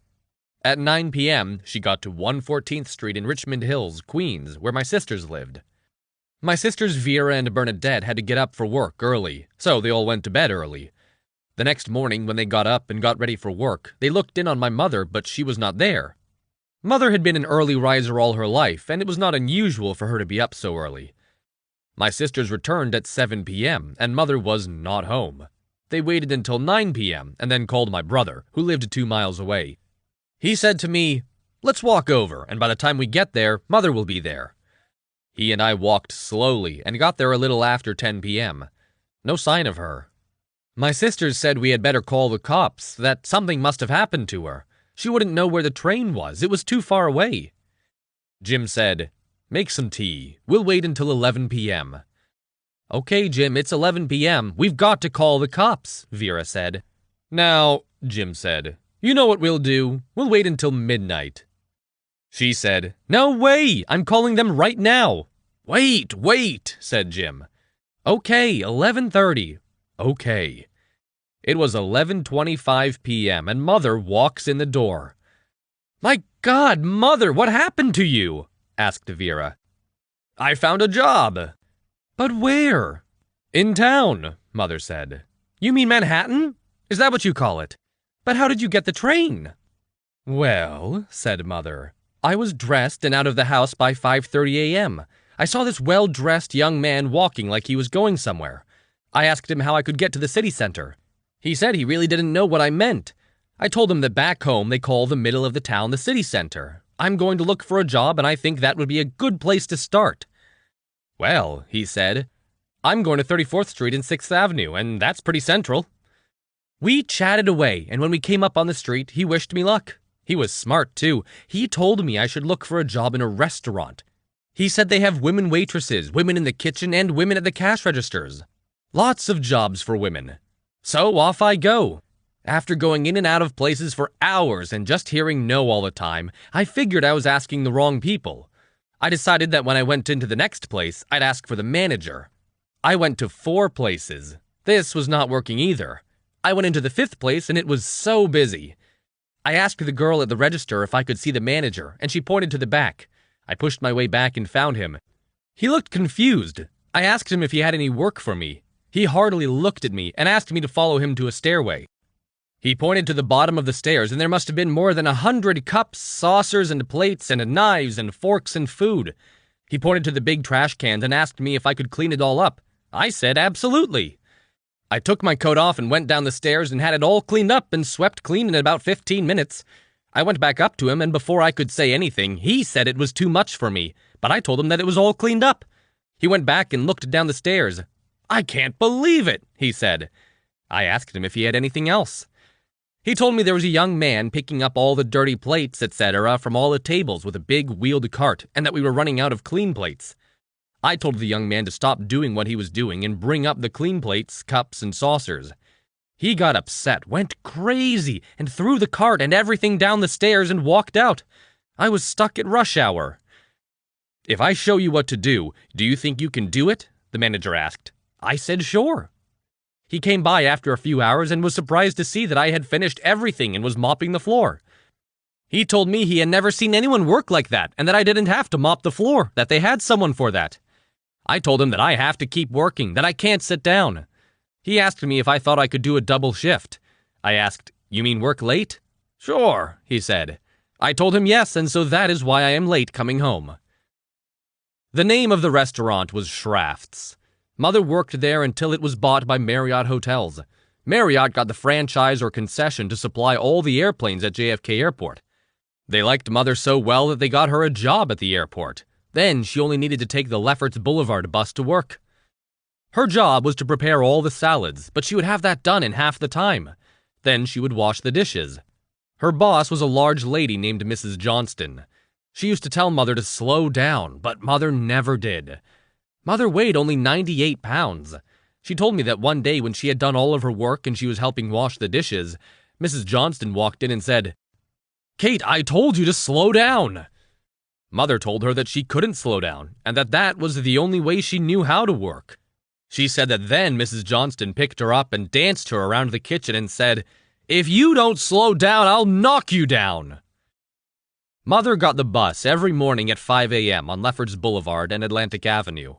At 9 p.m., she got to 114th Street in Richmond Hills, Queens, where my sisters lived. My sisters Vera and Bernadette had to get up for work early, so they all went to bed early. The next morning, when they got up and got ready for work, they looked in on my mother, but she was not there. Mother had been an early riser all her life, and it was not unusual for her to be up so early. My sisters returned at 7 p.m., and Mother was not home. They waited until 9 p.m. and then called my brother, who lived 2 miles away. He said to me, "Let's walk over, and by the time we get there, Mother will be there." He and I walked slowly and got there a little after 10 p.m. No sign of her. My sisters said we had better call the cops, that something must have happened to her. She wouldn't know where the train was. It was too far away. Jim said, "Make some tea. We'll wait until 11 p.m. "Okay, Jim, it's 11 p.m. We've got to call the cops," Vera said. "Now," Jim said, "you know what we'll do. We'll wait until midnight." She said, "No way! I'm calling them right now." Wait, said Jim. "Okay, 11:30. Okay." It was 11:25 p.m. and Mother walks in the door. "My God, Mother, what happened to you?" asked Vera. "I found a job." "But where?" "In town," Mother said. "You mean Manhattan? Is that what you call it? But how did you get the train?" "Well," said Mother, "I was dressed and out of the house by 5:30 a.m. I saw this well-dressed young man walking like he was going somewhere. I asked him how I could get to the city center. He said he really didn't know what I meant. I told him that back home they call the middle of the town the city center. I'm going to look for a job, and I think that would be a good place to start." "Well," he said, "I'm going to 34th Street and 6th Avenue, and that's pretty central." We chatted away, and when we came up on the street, he wished me luck. He was smart, too. He told me I should look for a job in a restaurant. He said they have women waitresses, women in the kitchen, and women at the cash registers. Lots of jobs for women. So off I go. After going in and out of places for hours and just hearing no all the time, I figured I was asking the wrong people. I decided that when I went into the next place, I'd ask for the manager. I went to 4 places. This was not working either. I went into the 5th place and it was so busy. I asked the girl at the register if I could see the manager, and she pointed to the back. I pushed my way back and found him. He looked confused. I asked him if he had any work for me. He hardly looked at me and asked me to follow him to a stairway. He pointed to the bottom of the stairs, and there must have been more than 100 cups, saucers, and plates, and knives, and forks, and food. He pointed to the big trash cans and asked me if I could clean it all up. I said absolutely. I took my coat off and went down the stairs and had it all cleaned up and swept clean in about 15 minutes. I went back up to him, and before I could say anything, he said it was too much for me, but I told him that it was all cleaned up. He went back and looked down the stairs. "I can't believe it," he said. I asked him if he had anything else. He told me there was a young man picking up all the dirty plates, etc., from all the tables with a big wheeled cart, and that we were running out of clean plates. I told the young man to stop doing what he was doing and bring up the clean plates, cups, and saucers. He got upset, went crazy, and threw the cart and everything down the stairs and walked out. I was stuck at rush hour. "If I show you what to do you think you can do it?" the manager asked. I said sure. He came by after a few hours and was surprised to see that I had finished everything and was mopping the floor. He told me he had never seen anyone work like that and that I didn't have to mop the floor, that they had someone for that. I told him that I have to keep working, that I can't sit down. He asked me if I thought I could do a double shift. I asked, "You mean work late?" "Sure," he said. I told him yes, and so that is why I am late coming home. The name of the restaurant was Schrafft's. Mother worked there until it was bought by Marriott Hotels. Marriott got the franchise or concession to supply all the airplanes at JFK Airport. They liked Mother so well that they got her a job at the airport. Then she only needed to take the Lefferts Boulevard bus to work. Her job was to prepare all the salads, but she would have that done in half the time. Then she would wash the dishes. Her boss was a large lady named Mrs. Johnston. She used to tell Mother to slow down, but Mother never did. Mother weighed only 98 pounds. She told me that one day when she had done all of her work and she was helping wash the dishes, Mrs. Johnston walked in and said, "Kate, I told you to slow down." Mother told her that she couldn't slow down, and that was the only way she knew how to work. She said that then Mrs. Johnston picked her up and danced her around the kitchen and said, "If you don't slow down, I'll knock you down." Mother got the bus every morning at 5 a.m. on Lefferts Boulevard and Atlantic Avenue.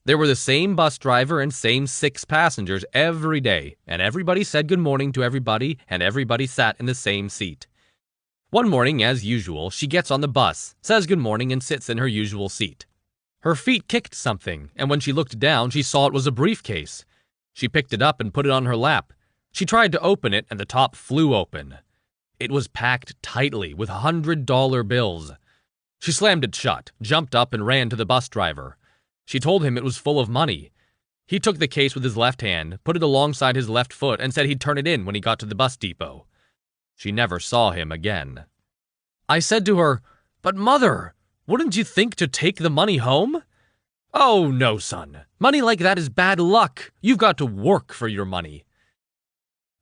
There were the same bus driver and same 6 passengers every day, and everybody said good morning to everybody, and everybody sat in the same seat. One morning, as usual, she gets on the bus, says good morning, and sits in her usual seat. Her feet kicked something, and when she looked down, she saw it was a briefcase. She picked it up and put it on her lap. She tried to open it, and the top flew open. It was packed tightly with $100 bills. She slammed it shut, jumped up, and ran to the bus driver. She told him it was full of money. He took the case with his left hand, put it alongside his left foot, and said he'd turn it in when he got to the bus depot. She never saw him again. I said to her, "But Mother, wouldn't you think to take the money home?" "Oh, no, son. Money like that is bad luck. You've got to work for your money."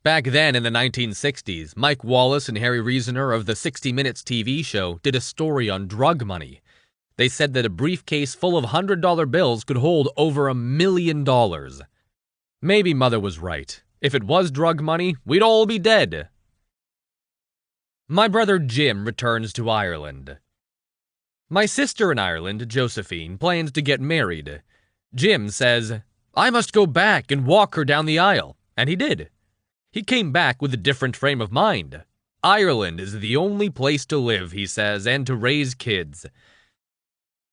Back then in the 1960s, Mike Wallace and Harry Reasoner of the 60 Minutes TV show did a story on drug money. They said that a briefcase full of $100 bills could hold over $1 million. Maybe Mother was right. If it was drug money, we'd all be dead. My brother Jim returns to Ireland. My sister in Ireland, Josephine, plans to get married. Jim says, "I must go back and walk her down the aisle," and he did. He came back with a different frame of mind. Ireland is the only place to live, he says, and to raise kids.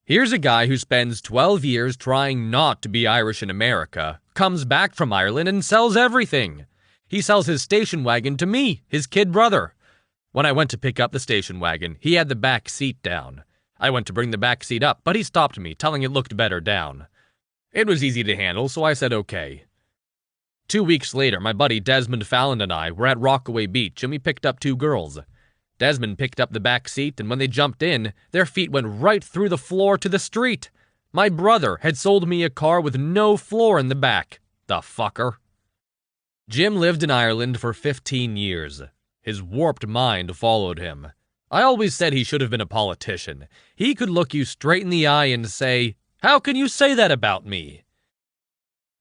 Here's a guy who spends 12 years trying not to be Irish in America, comes back from Ireland and sells everything. He sells his station wagon to me, his kid brother. When I went to pick up the station wagon, he had the back seat down. I went to bring the back seat up, but he stopped me, telling it looked better down. It was easy to handle, so I said okay. 2 weeks later, my buddy Desmond Fallon and I were at Rockaway Beach, and we picked up 2 girls. Desmond picked up the back seat, and when they jumped in, their feet went right through the floor to the street. My brother had sold me a car with no floor in the back. The fucker. Jim lived in Ireland for 15 years. His warped mind followed him. I always said he should have been a politician. He could look you straight in the eye and say, "How can you say that about me?"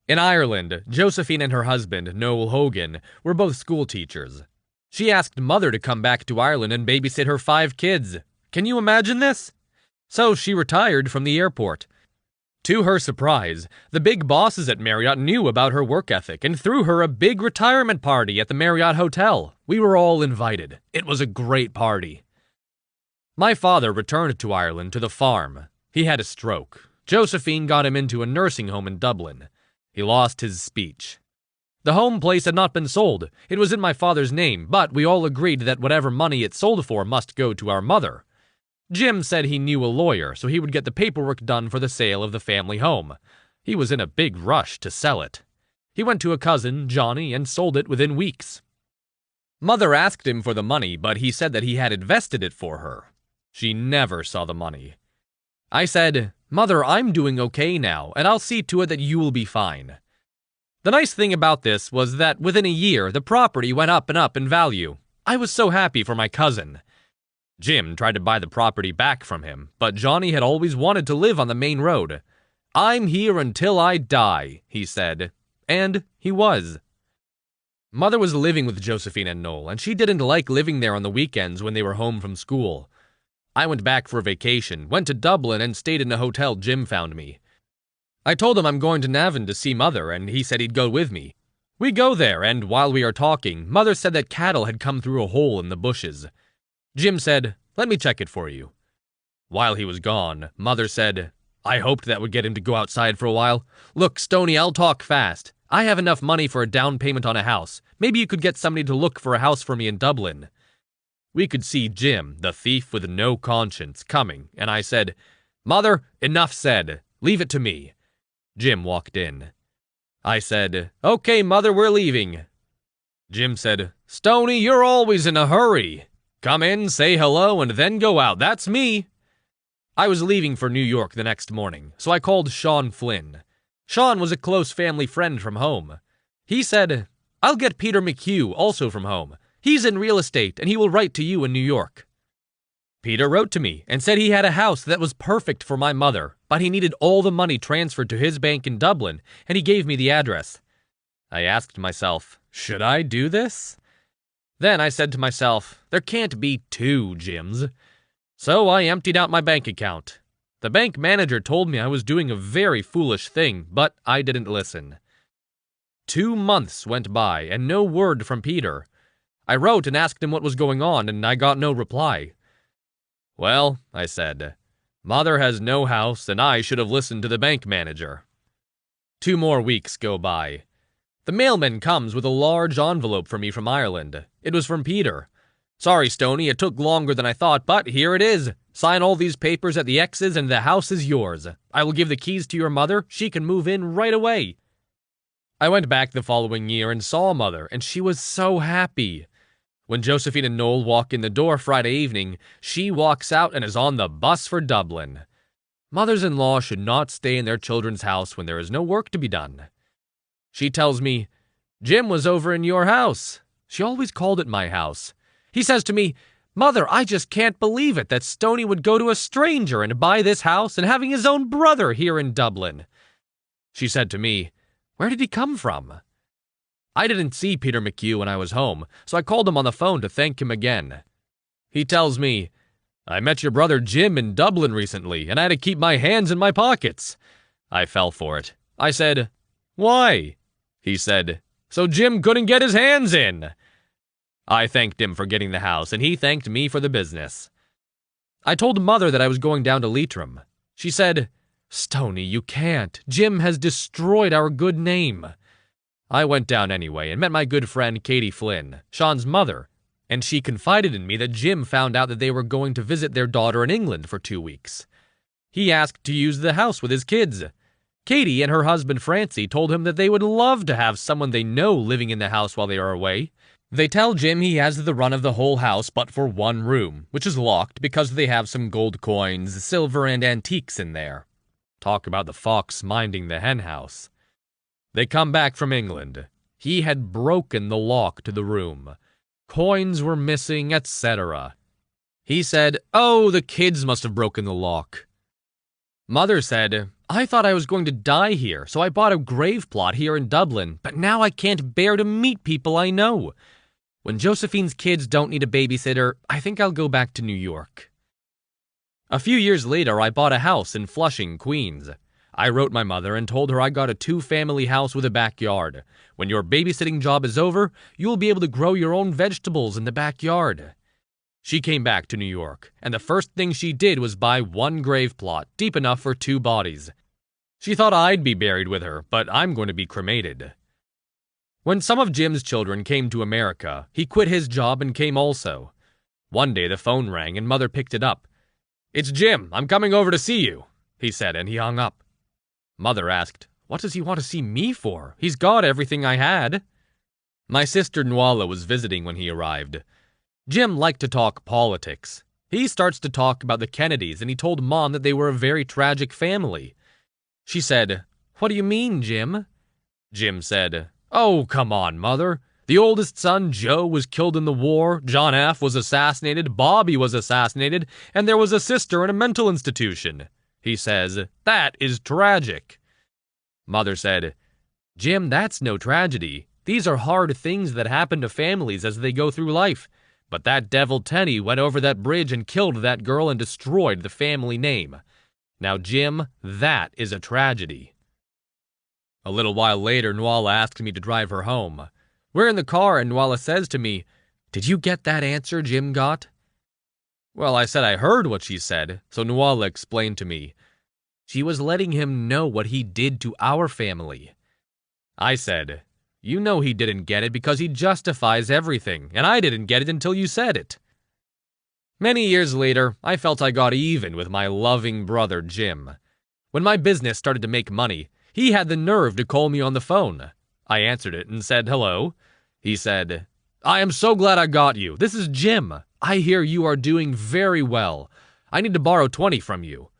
In Ireland, Josephine and her husband, Noel Hogan, were both school teachers. She asked Mother to come back to Ireland and babysit her 5 kids. Can you imagine this? So she retired from the airport. To her surprise, the big bosses at Marriott knew about her work ethic and threw her a big retirement party at the Marriott Hotel. We were all invited. It was a great party. My father returned to Ireland to the farm. He had a stroke. Josephine got him into a nursing home in Dublin. He lost his speech. The home place had not been sold. It was in my father's name, but we all agreed that whatever money it sold for must go to our mother. Jim said he knew a lawyer, so he would get the paperwork done for the sale of the family home. He was in a big rush to sell it. He went to a cousin, Johnny, and sold it within weeks. Mother asked him for the money, but he said that he had invested it for her. She never saw the money. I said, "Mother, I'm doing okay now, and I'll see to it that you will be fine." The nice thing about this was that within a year, the property went up and up in value. I was so happy for my cousin. Jim tried to buy the property back from him, but Johnny had always wanted to live on the main road. "I'm here until I die," he said. And he was. Mother was living with Josephine and Noel, and she didn't like living there on the weekends when they were home from school. I went back for a vacation, went to Dublin, and stayed in a hotel Jim found me. I told him I'm going to Navan to see Mother, and he said he'd go with me. We go there, and while we are talking, Mother said that cattle had come through a hole in the bushes. Jim said, "Let me check it for you." While he was gone, Mother said, "I hoped that would get him to go outside for a while. Look, Stoney, I'll talk fast. I have enough money for a down payment on a house. Maybe you could get somebody to look for a house for me in Dublin." We could see Jim, the thief with no conscience, coming, and I said, "Mother, enough said. Leave it to me." Jim walked in. I said, "Okay, Mother, we're leaving." Jim said, "Stoney, you're always in a hurry. Come in, say hello, and then go out. That's me." I was leaving for New York the next morning, so I called Sean Flynn. Sean was a close family friend from home. He said, "I'll get Peter McHugh, also from home. He's in real estate, and he will write to you in New York." Peter wrote to me and said he had a house that was perfect for my mother, but he needed all the money transferred to his bank in Dublin, and he gave me the address. I asked myself, should I do this? Then I said to myself, there can't be 2 Jims. So I emptied out my bank account. The bank manager told me I was doing a very foolish thing, but I didn't listen. 2 months went by, and no word from Peter. I wrote and asked him what was going on, and I got no reply. "Well," I said, "Mother has no house, and I should have listened to the bank manager." 2 more weeks go by. The mailman comes with a large envelope for me from Ireland. It was from Peter. "Sorry, Stoney, it took longer than I thought, but here it is. Sign all these papers at the X's and the house is yours. I will give the keys to your mother. She can move in right away." I went back the following year and saw Mother, and she was so happy. When Josephine and Noel walk in the door Friday evening, she walks out and is on the bus for Dublin. Mothers-in-law should not stay in their children's house when there is no work to be done. She tells me, "Jim was over in your house." She always called it my house. He says to me, "Mother, I just can't believe it that Stoney would go to a stranger and buy this house and having his own brother here in Dublin." She said to me, "Where did he come from?" I didn't see Peter McHugh when I was home, so I called him on the phone to thank him again. He tells me, "I met your brother Jim in Dublin recently, and I had to keep my hands in my pockets." I fell for it. I said, "Why?" He said, "So Jim couldn't get his hands in." I thanked him for getting the house, and he thanked me for the business. I told Mother that I was going down to Leitrim. She said, "Stoney, you can't. Jim has destroyed our good name." I went down anyway and met my good friend Katie Flynn, Sean's mother, and she confided in me that Jim found out that they were going to visit their daughter in England for 2 weeks. He asked to use the house with his kids. Katie and her husband Francie told him that they would love to have someone they know living in the house while they are away. They tell Jim he has the run of the whole house but for one room, which is locked because they have some gold coins, silver, and antiques in there. Talk about the fox minding the henhouse. They come back from England. He had broken the lock to the room. Coins were missing, etc. He said, "Oh, the kids must have broken the lock." Mother said, "I thought I was going to die here, so I bought a grave plot here in Dublin, but now I can't bear to meet people I know. When Josephine's kids don't need a babysitter, I think I'll go back to New York." A few years later, I bought a house in Flushing, Queens. I wrote my mother and told her I got a 2-family house with a backyard. When your babysitting job is over, you'll be able to grow your own vegetables in the backyard. She came back to New York, and the first thing she did was buy one grave plot, deep enough for 2 bodies. She thought I'd be buried with her, but I'm going to be cremated. When some of Jim's children came to America, he quit his job and came also. One day the phone rang and Mother picked it up. "It's Jim, I'm coming over to see you," he said, and he hung up. Mother asked, "What does he want to see me for? He's got everything I had." My sister Nuala was visiting when he arrived. Jim liked to talk politics. He starts to talk about the Kennedys, and he told Mom that they were a very tragic family. She said, "What do you mean, Jim?" Jim said, "Oh, come on, Mother. The oldest son, Joe, was killed in the war, John F. was assassinated, Bobby was assassinated, and there was a sister in a mental institution." He says, "That is tragic." Mother said, "Jim, that's no tragedy. These are hard things that happen to families as they go through life. But that devil Tenny went over that bridge and killed that girl and destroyed the family name. Now, Jim, that is a tragedy." A little while later, Nuala asked me to drive her home. We're in the car and Nuala says to me, "Did you get that answer Jim got?" Well, I said I heard what she said, so Nuala explained to me. She was letting him know what he did to our family. I said, "You know he didn't get it because he justifies everything, and I didn't get it until you said it." Many years later, I felt I got even with my loving brother Jim. When my business started to make money, he had the nerve to call me on the phone. I answered it and said hello. He said, "I am so glad I got you. This is Jim. I hear you are doing very well. I need to borrow 20 from you."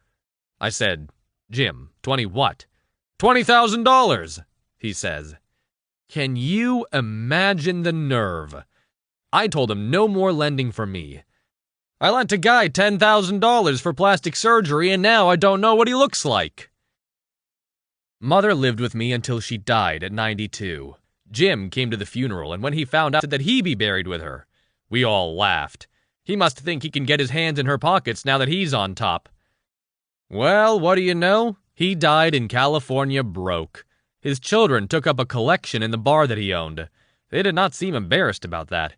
I said, "Jim, 20 what?" $20,000, he says. Can you imagine the nerve? I told him no more lending from me. I lent a guy $10,000 for plastic surgery and now I don't know what he looks like. Mother lived with me until she died at 92. Jim came to the funeral and when he found out that he'd be buried with her, we all laughed. He must think he can get his hands in her pockets now that he's on top. Well, what do you know? He died in California broke. His children took up a collection in the bar that he owned. They did not seem embarrassed about that.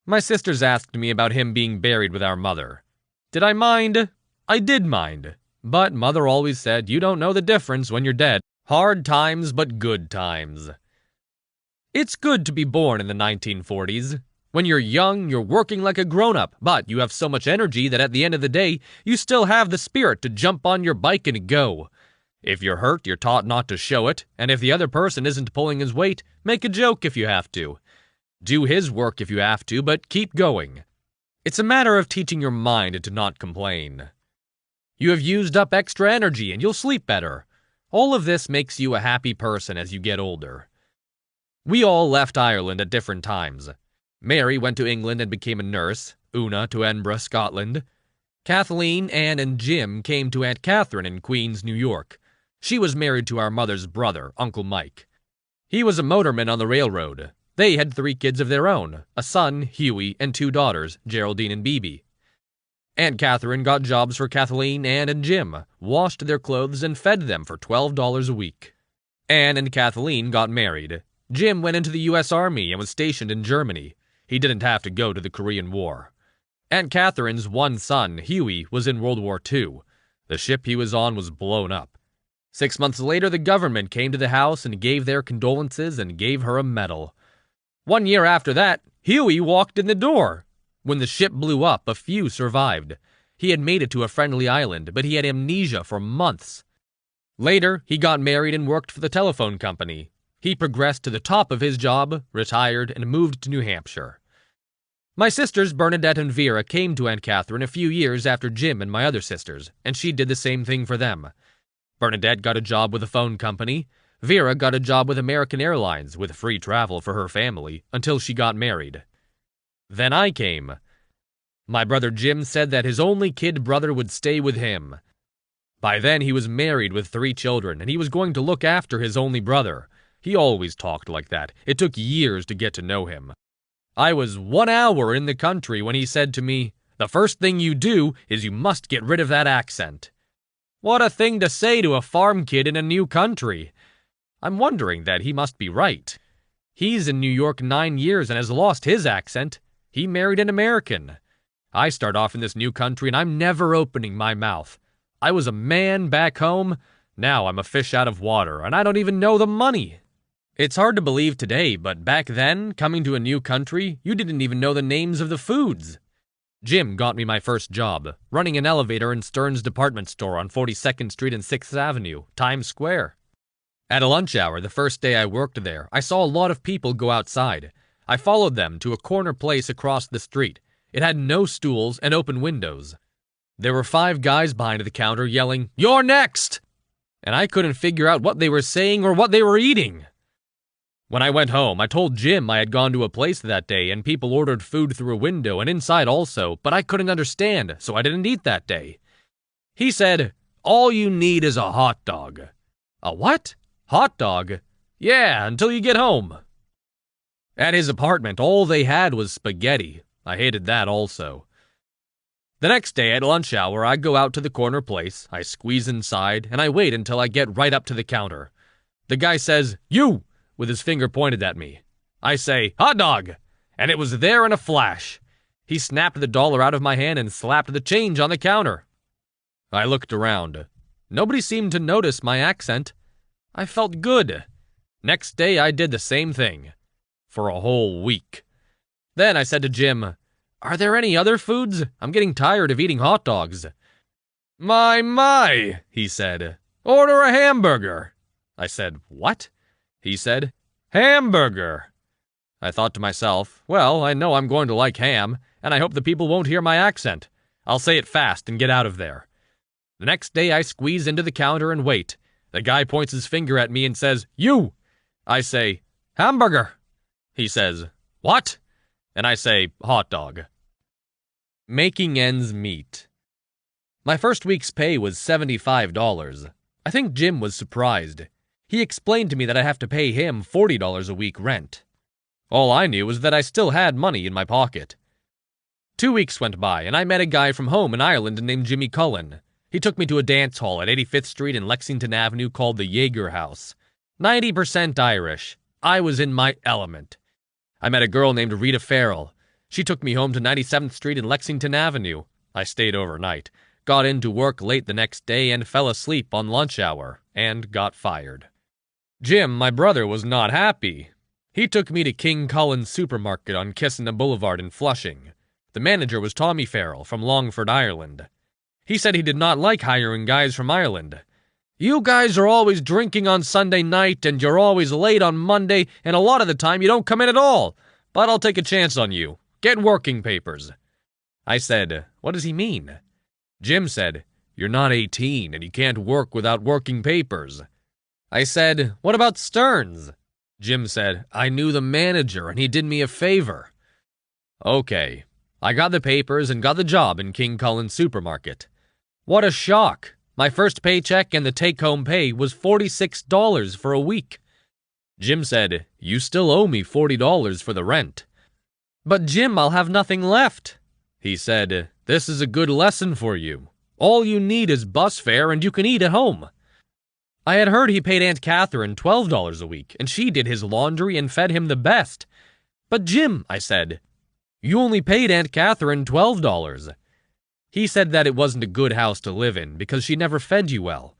My sisters asked me about him being buried with our mother. Did I mind? I did mind. But Mother always said, you don't know the difference when you're dead. Hard times, but good times. It's good to be born in the 1940s. When you're young, you're working like a grown-up, but you have so much energy that at the end of the day, you still have the spirit to jump on your bike and go. If you're hurt, you're taught not to show it, and if the other person isn't pulling his weight, make a joke if you have to. Do his work if you have to, but keep going. It's a matter of teaching your mind to not complain. You have used up extra energy and you'll sleep better. All of this makes you a happy person as you get older. We all left Ireland at different times. Mary went to England and became a nurse, Una to Edinburgh, Scotland. Kathleen, Anne, and Jim came to Aunt Catherine in Queens, New York. She was married to our mother's brother, Uncle Mike. He was a motorman on the railroad. They had 3 kids of their own, a son, Huey, and 2 daughters, Geraldine and Bebe. Aunt Catherine got jobs for Kathleen, Anne, and Jim, washed their clothes, and fed them for $12 a week. Anne and Kathleen got married. Jim went into the U.S. Army and was stationed in Germany. He didn't have to go to the Korean War. Aunt Catherine's one son, Healy, was in World War II. The ship he was on was blown up. 6 months later, the government came to the house and gave their condolences and gave her a medal. 1 year after that, Healy walked in the door. When the ship blew up, a few survived. He had made it to a friendly island, but he had amnesia for months. Later, he got married and worked for the telephone company. He progressed to the top of his job, retired, and moved to New Hampshire. My sisters Bernadette and Vera came to Aunt Catherine a few years after Jim and my other sisters, and she did the same thing for them. Bernadette got a job with a phone company. Vera got a job with American Airlines with free travel for her family until she got married. Then I came. My brother Jim said that his only kid brother would stay with him. By then he was married with 3 children, and he was going to look after his only brother. He always talked like that. It took years to get to know him. I was 1 hour in the country when he said to me, "The first thing you do is you must get rid of that accent." What a thing to say to a farm kid in a new country. I'm wondering that he must be right. He's in New York 9 years and has lost his accent. He married an American. I start off in this new country and I'm never opening my mouth. I was a man back home. Now I'm a fish out of water and I don't even know the money. It's hard to believe today, but back then, coming to a new country, you didn't even know the names of the foods. Jim got me my first job, running an elevator in Stern's department store on 42nd Street and 6th Avenue, Times Square. At a lunch hour the first day I worked there, I saw a lot of people go outside. I followed them to a corner place across the street. It had no stools and open windows. There were 5 guys behind the counter yelling, "You're next!" And I couldn't figure out what they were saying or what they were eating. When I went home, I told Jim I had gone to a place that day and people ordered food through a window and inside also, but I couldn't understand, so I didn't eat that day. He said, "All you need is a hot dog." A what? Hot dog? Yeah, until you get home. At his apartment, all they had was spaghetti. I hated that also. The next day at lunch hour, I go out to the corner place, I squeeze inside, and I wait until I get right up to the counter. The guy says, "You!" with his finger pointed at me. I say, "Hot dog!" and it was there in a flash. He snapped the dollar out of my hand and slapped the change on the counter. I looked around. Nobody seemed to notice my accent. I felt good. Next day I did the same thing. For a whole week. Then I said to Jim, "Are there any other foods? I'm getting tired of eating hot dogs." My, he said. "Order a hamburger." I said, "What?" He said, "Hamburger." I thought to myself, well, I know I'm going to like ham, and I hope the people won't hear my accent. I'll say it fast and get out of there. The next day I squeeze into the counter and wait. The guy points his finger at me and says, "You." I say, "Hamburger." He says, "What?" And I say, "Hot dog." Making ends meet. My first week's pay was $75. I think Jim was surprised. He explained to me that I have to pay him $40 a week rent. All I knew was that I still had money in my pocket. 2 weeks went by, and I met a guy from home in Ireland named Jimmy Cullen. He took me to a dance hall at 85th Street and Lexington Avenue called the Jaeger House. 90% Irish. I was in my element. I met a girl named Rita Farrell. She took me home to 97th Street and Lexington Avenue. I stayed overnight, got into work late the next day, and fell asleep on lunch hour, and got fired. Jim, my brother, was not happy. He took me to King Cullen's supermarket on Kissena Boulevard in Flushing. The manager was Tommy Farrell from Longford, Ireland. He said he did not like hiring guys from Ireland. "You guys are always drinking on Sunday night, and you're always late on Monday, and a lot of the time you don't come in at all. But I'll take a chance on you. Get working papers." I said, "What does he mean?" Jim said, "You're not 18, and you can't work without working papers." I said, "What about Stearns?" Jim said, "I knew the manager, and he did me a favor." Okay. I got the papers and got the job in King Cullen's supermarket. What a shock! My first paycheck and the take-home pay was $46 for a week. Jim said, "You still owe me $40 for the rent." "But Jim, I'll have nothing left." He said, "This is a good lesson for you. All you need is bus fare and you can eat at home." I had heard he paid Aunt Catherine $12 a week, and she did his laundry and fed him the best. "But Jim," I said, You only paid Aunt Catherine $12. He said that it wasn't a good house to live in because she never fed you well.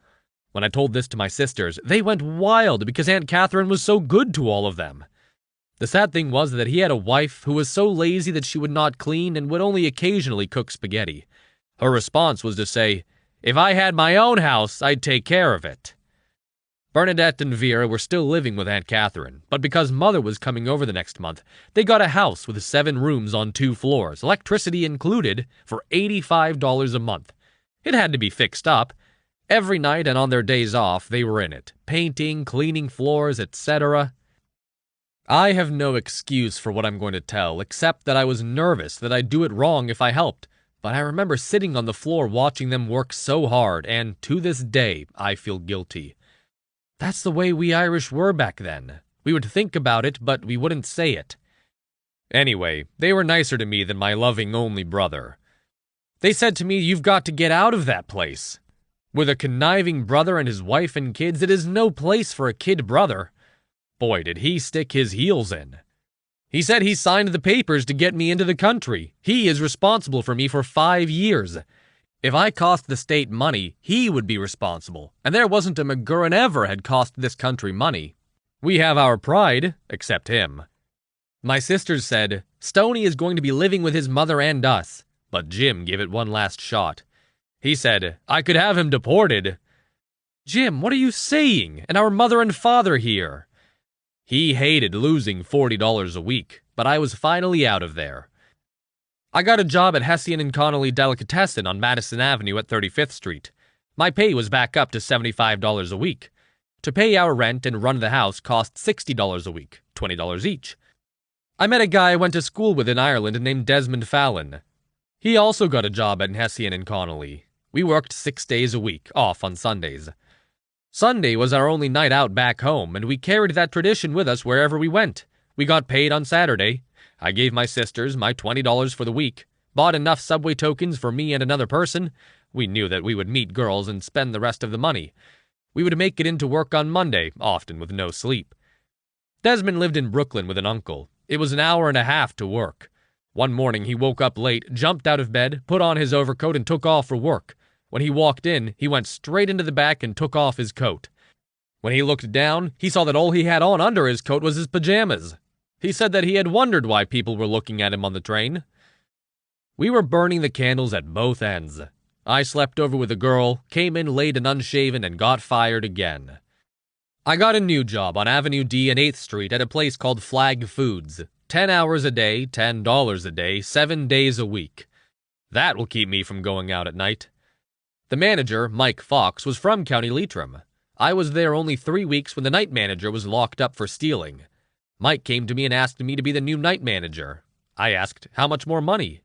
When I told this to my sisters, they went wild because Aunt Catherine was so good to all of them. The sad thing was that he had a wife who was so lazy that she would not clean and would only occasionally cook spaghetti. Her response was to say, "If I had my own house, I'd take care of it." Bernadette and Vera were still living with Aunt Catherine, but because Mother was coming over the next month, they got a house with 7 rooms on 2 floors, electricity included, for $85 a month. It had to be fixed up. Every night and on their days off, they were in it, painting, cleaning floors, etc. I have no excuse for what I'm going to tell, except that I was nervous that I'd do it wrong if I helped, but I remember sitting on the floor watching them work so hard, and to this day, I feel guilty. That's the way we Irish were back then. We would think about it, but we wouldn't say it. Anyway, they were nicer to me than my loving only brother. They said to me, "You've got to get out of that place. With a conniving brother and his wife and kids, it is no place for a kid brother." Boy, did he stick his heels in. He said he signed the papers to get me into the country. He is responsible for me for 5 years. If I cost the state money, he would be responsible, and there wasn't a McGurrin ever had cost this country money. We have our pride, except him. My sisters said, Stoney is going to be living with his mother and us, but Jim gave it one last shot. He said, I could have him deported. Jim, what are you saying? And our mother and father here? He hated losing $40 a week, but I was finally out of there. I got a job at Healy and Connolly Delicatessen on Madison Avenue at 35th Street. My pay was back up to $75 a week. To pay our rent and run the house cost $60 a week, $20 each. I met a guy I went to school with in Ireland named Desmond Fallon. He also got a job at Healy and Connolly. We worked 6 days a week, off on Sundays. Sunday was our only night out back home, and we carried that tradition with us wherever we went. We got paid on Saturday. I gave my sisters my $20 for the week, bought enough subway tokens for me and another person. We knew that we would meet girls and spend the rest of the money. We would make it into work on Monday, often with no sleep. Desmond lived in Brooklyn with an uncle. It was an hour and a half to work. One morning he woke up late, jumped out of bed, put on his overcoat, and took off for work. When he walked in, he went straight into the back and took off his coat. When he looked down, he saw that all he had on under his coat was his pajamas. He said that he had wondered why people were looking at him on the train. We were burning the candles at both ends. I slept over with a girl, came in late and unshaven, and got fired again. I got a new job on Avenue D and 8th Street at a place called Flag Foods. 10 hours a day, $10 a day, 7 days a week. That will keep me from going out at night. The manager, Mike Fox, was from County Leitrim. I was there only 3 weeks when the night manager was locked up for stealing. Mike came to me and asked me to be the new night manager. I asked, how much more money?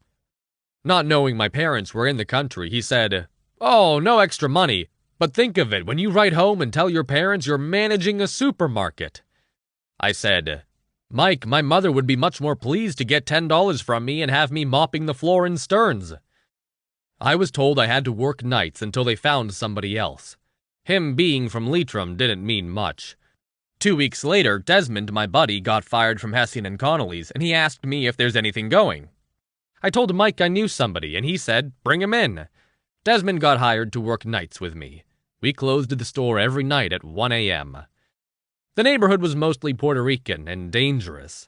Not knowing my parents were in the country, he said, "Oh, no extra money, but think of it when you write home and tell your parents you're managing a supermarket." I said, "Mike, my mother would be much more pleased to get $10 from me and have me mopping the floor in Stearns." I was told I had to work nights until they found somebody else. Him being from Leitrim didn't mean much. 2 weeks later, Desmond, my buddy, got fired from Healy and Connolly's, and he asked me if there's anything going. I told Mike I knew somebody, and he said, bring him in. Desmond got hired to work nights with me. We closed the store every night at 1 a.m. The neighborhood was mostly Puerto Rican and dangerous.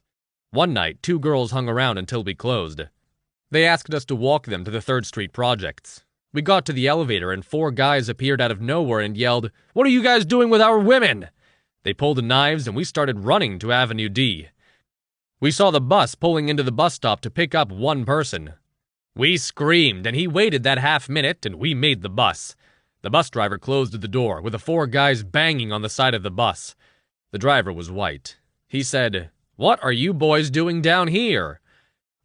One night, 2 girls hung around until we closed. They asked us to walk them to the 3rd Street projects. We got to the elevator and 4 guys appeared out of nowhere and yelled, "What are you guys doing with our women?" They pulled knives and we started running to Avenue D. We saw the bus pulling into the bus stop to pick up one person. We screamed and he waited that half minute and we made the bus. The bus driver closed the door with the 4 guys banging on the side of the bus. The driver was white. He said, "What are you boys doing down here?"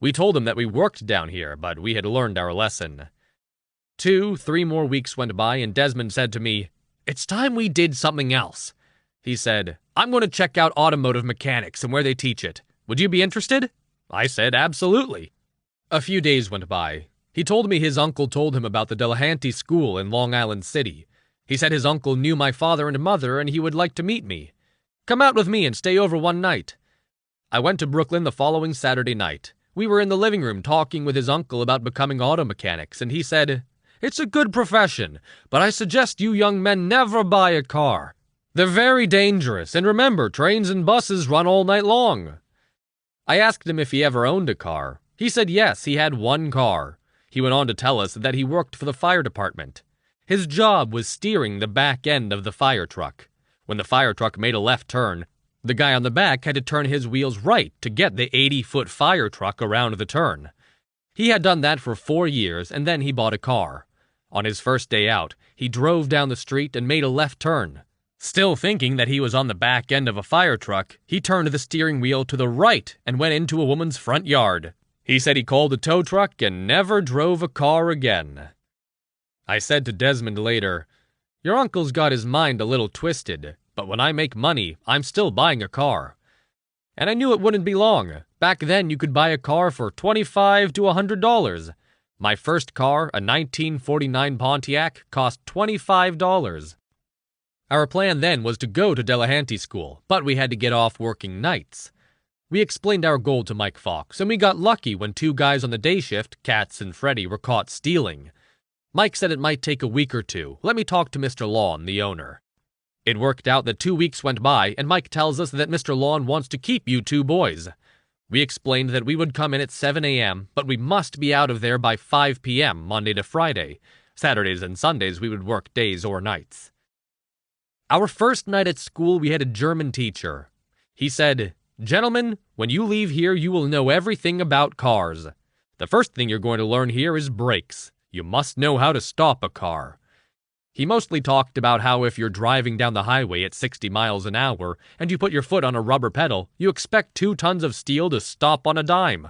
We told him that we worked down here, but we had learned our lesson. 2-3 more weeks went by, and Desmond said to me, "It's time we did something else." He said, "I'm going to check out automotive mechanics and where they teach it. Would you be interested?" I said, "Absolutely." A few days went by. He told me his uncle told him about the Delahanty School in Long Island City. He said his uncle knew my father and mother, and he would like to meet me. Come out with me and stay over one night. I went to Brooklyn the following Saturday night. We were in the living room talking with his uncle about becoming auto mechanics, and he said, "It's a good profession, but I suggest you young men never buy a car. They're very dangerous, and remember, trains and buses run all night long." I asked him if he ever owned a car. He said yes, he had one car. He went on to tell us that he worked for the fire department. His job was steering the back end of the fire truck. When the fire truck made a left turn, the guy on the back had to turn his wheels right to get the 80-foot fire truck around the turn. He had done that for 4 years, and then he bought a car. On his first day out, he drove down the street and made a left turn. Still thinking that he was on the back end of a fire truck, he turned the steering wheel to the right and went into a woman's front yard. He said he called a tow truck and never drove a car again. I said to Desmond later, "Your uncle's got his mind a little twisted, but when I make money, I'm still buying a car." And I knew it wouldn't be long. Back then, you could buy a car for $25 to $100. My first car, a 1949 Pontiac, cost $25. Our plan then was to go to Delahanty School, but we had to get off working nights. We explained our goal to Mike Fox, and we got lucky when 2 guys on the day shift, Katz and Freddie, were caught stealing. Mike said it might take a week or 2. Let me talk to Mr. Lawn, the owner. It worked out that 2 weeks went by, and Mike tells us that Mr. Lawn wants to keep you 2 boys. We explained that we would come in at 7 a.m., but we must be out of there by 5 p.m. Monday to Friday. Saturdays and Sundays we would work days or nights. Our first night at school, we had a German teacher. He said, "Gentlemen, when you leave here, you will know everything about cars. The first thing you're going to learn here is brakes. You must know how to stop a car." He mostly talked about how if you're driving down the highway at 60 miles an hour and you put your foot on a rubber pedal, you expect 2 tons of steel to stop on a dime.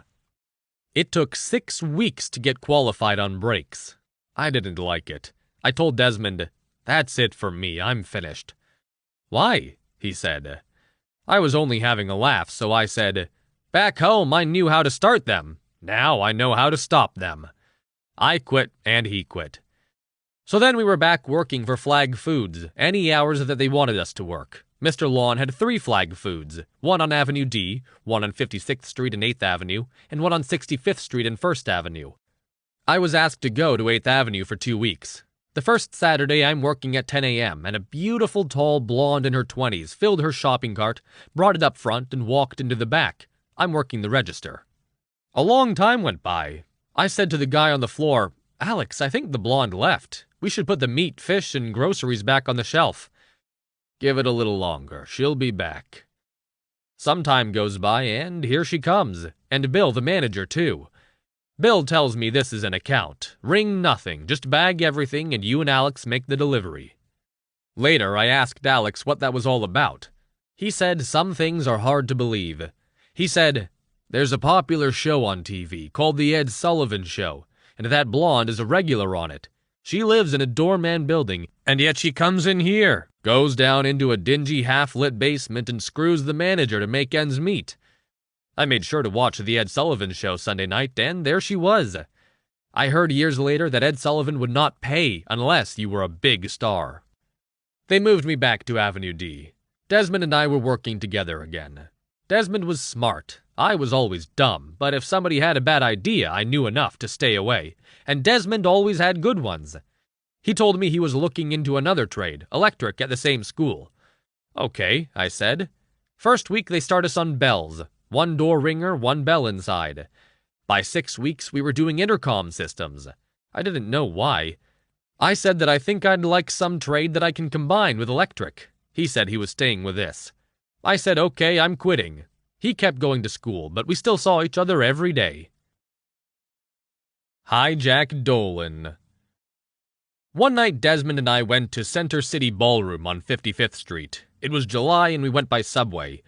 It took 6 weeks to get qualified on brakes. I didn't like it. I told Desmond, "That's it for me, I'm finished." "Why?" he said. I was only having a laugh, so I said, "Back home I knew how to start them. Now I know how to stop them." I quit, and he quit. So then we were back working for Flag Foods, any hours that they wanted us to work. Mr. Lawn had 3 Flag Foods, one on Avenue D, one on 56th Street and 8th Avenue, and one on 65th Street and 1st Avenue. I was asked to go to 8th Avenue for 2 weeks. The first Saturday I'm working at 10 a.m., and a beautiful tall blonde in her 20s filled her shopping cart, brought it up front, and walked into the back. I'm working the register. A long time went by. I said to the guy on the floor, "Alex, I think the blonde left. We should put the meat, fish, and groceries back on the shelf." "Give it a little longer. She'll be back." Some time goes by, and here she comes. And Bill, the manager, too. Bill tells me this is an account. Ring nothing, just bag everything and you and Alex make the delivery. Later, I asked Alex what that was all about. He said some things are hard to believe. He said, "There's a popular show on TV called The Ed Sullivan Show, and that blonde is a regular on it. She lives in a doorman building, and yet she comes in here, goes down into a dingy half-lit basement and screws the manager to make ends meet." I made sure to watch The Ed Sullivan Show Sunday night, and there she was. I heard years later that Ed Sullivan would not pay unless you were a big star. They moved me back to Avenue D. Desmond and I were working together again. Desmond was smart. I was always dumb, but if somebody had a bad idea, I knew enough to stay away, and Desmond always had good ones. He told me he was looking into another trade, electric, at the same school. "Okay," I said. First week they start us on bells. 1 door ringer, 1 bell inside. By 6 weeks, we were doing intercom systems. I didn't know why. I said that I think I'd like some trade that I can combine with electric. He said he was staying with this. I said, "Okay, I'm quitting." He kept going to school, but we still saw each other every day. Hi, Jack Dolan. One night, Desmond and I went to Center City Ballroom on 55th Street. It was July, and we went by subway.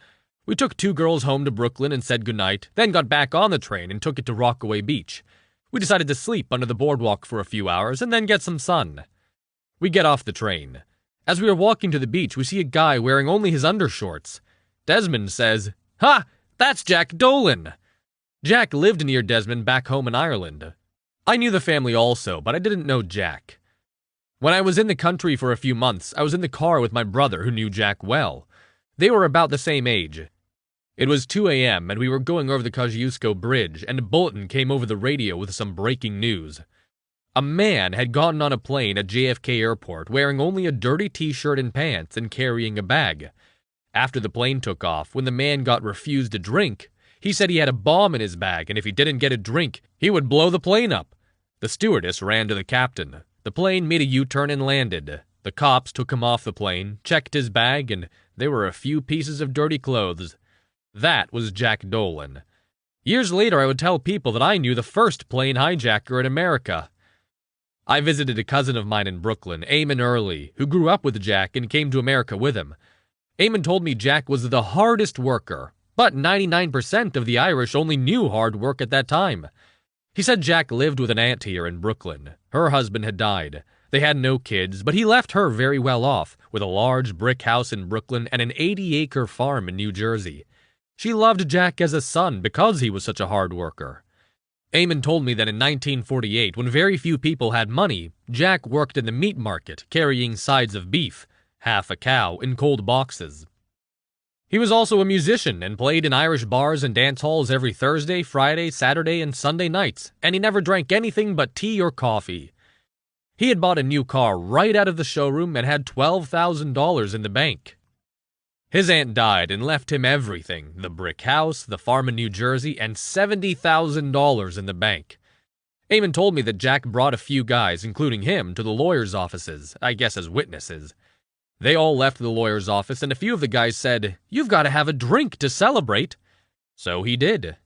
We took 2 girls home to Brooklyn and said goodnight, then got back on the train and took it to Rockaway Beach. We decided to sleep under the boardwalk for a few hours and then get some sun. We get off the train. As we are walking to the beach, we see a guy wearing only his undershorts. Desmond says, "Ha! That's Jack Dolan!" Jack lived near Desmond back home in Ireland. I knew the family also, but I didn't know Jack. When I was in the country for a few months, I was in the car with my brother who knew Jack well. They were about the same age. It was 2 a.m., and we were going over the Kosciuszko Bridge, and a bulletin came over the radio with some breaking news. A man had gotten on a plane at JFK Airport wearing only a dirty t-shirt and pants and carrying a bag. After the plane took off, when the man got refused a drink, he said he had a bomb in his bag, and if he didn't get a drink, he would blow the plane up. The stewardess ran to the captain. The plane made a U-turn and landed. The cops took him off the plane, checked his bag, and there were a few pieces of dirty clothes. That was Jack Dolan. Years later, I would tell people that I knew the first plane hijacker in America. I visited a cousin of mine in Brooklyn, Eamon Early, who grew up with Jack and came to America with him. Eamon told me Jack was the hardest worker, but 99% of the Irish only knew hard work at that time. He said Jack lived with an aunt here in Brooklyn. Her husband had died. They had no kids, but he left her very well off, with a large brick house in Brooklyn and an 80-acre farm in New Jersey. She loved Jack as a son because he was such a hard worker. Eamon told me that in 1948, when very few people had money, Jack worked in the meat market, carrying sides of beef, half a cow, in cold boxes. He was also a musician and played in Irish bars and dance halls every Thursday, Friday, Saturday, and Sunday nights, and he never drank anything but tea or coffee. He had bought a new car right out of the showroom and had $12,000 in the bank. His aunt died and left him everything, the brick house, the farm in New Jersey, and $70,000 in the bank. Eamon told me that Jack brought a few guys, including him, to the lawyers' offices, I guess as witnesses. They all left the lawyer's office, and a few of the guys said, "You've got to have a drink to celebrate." So he did.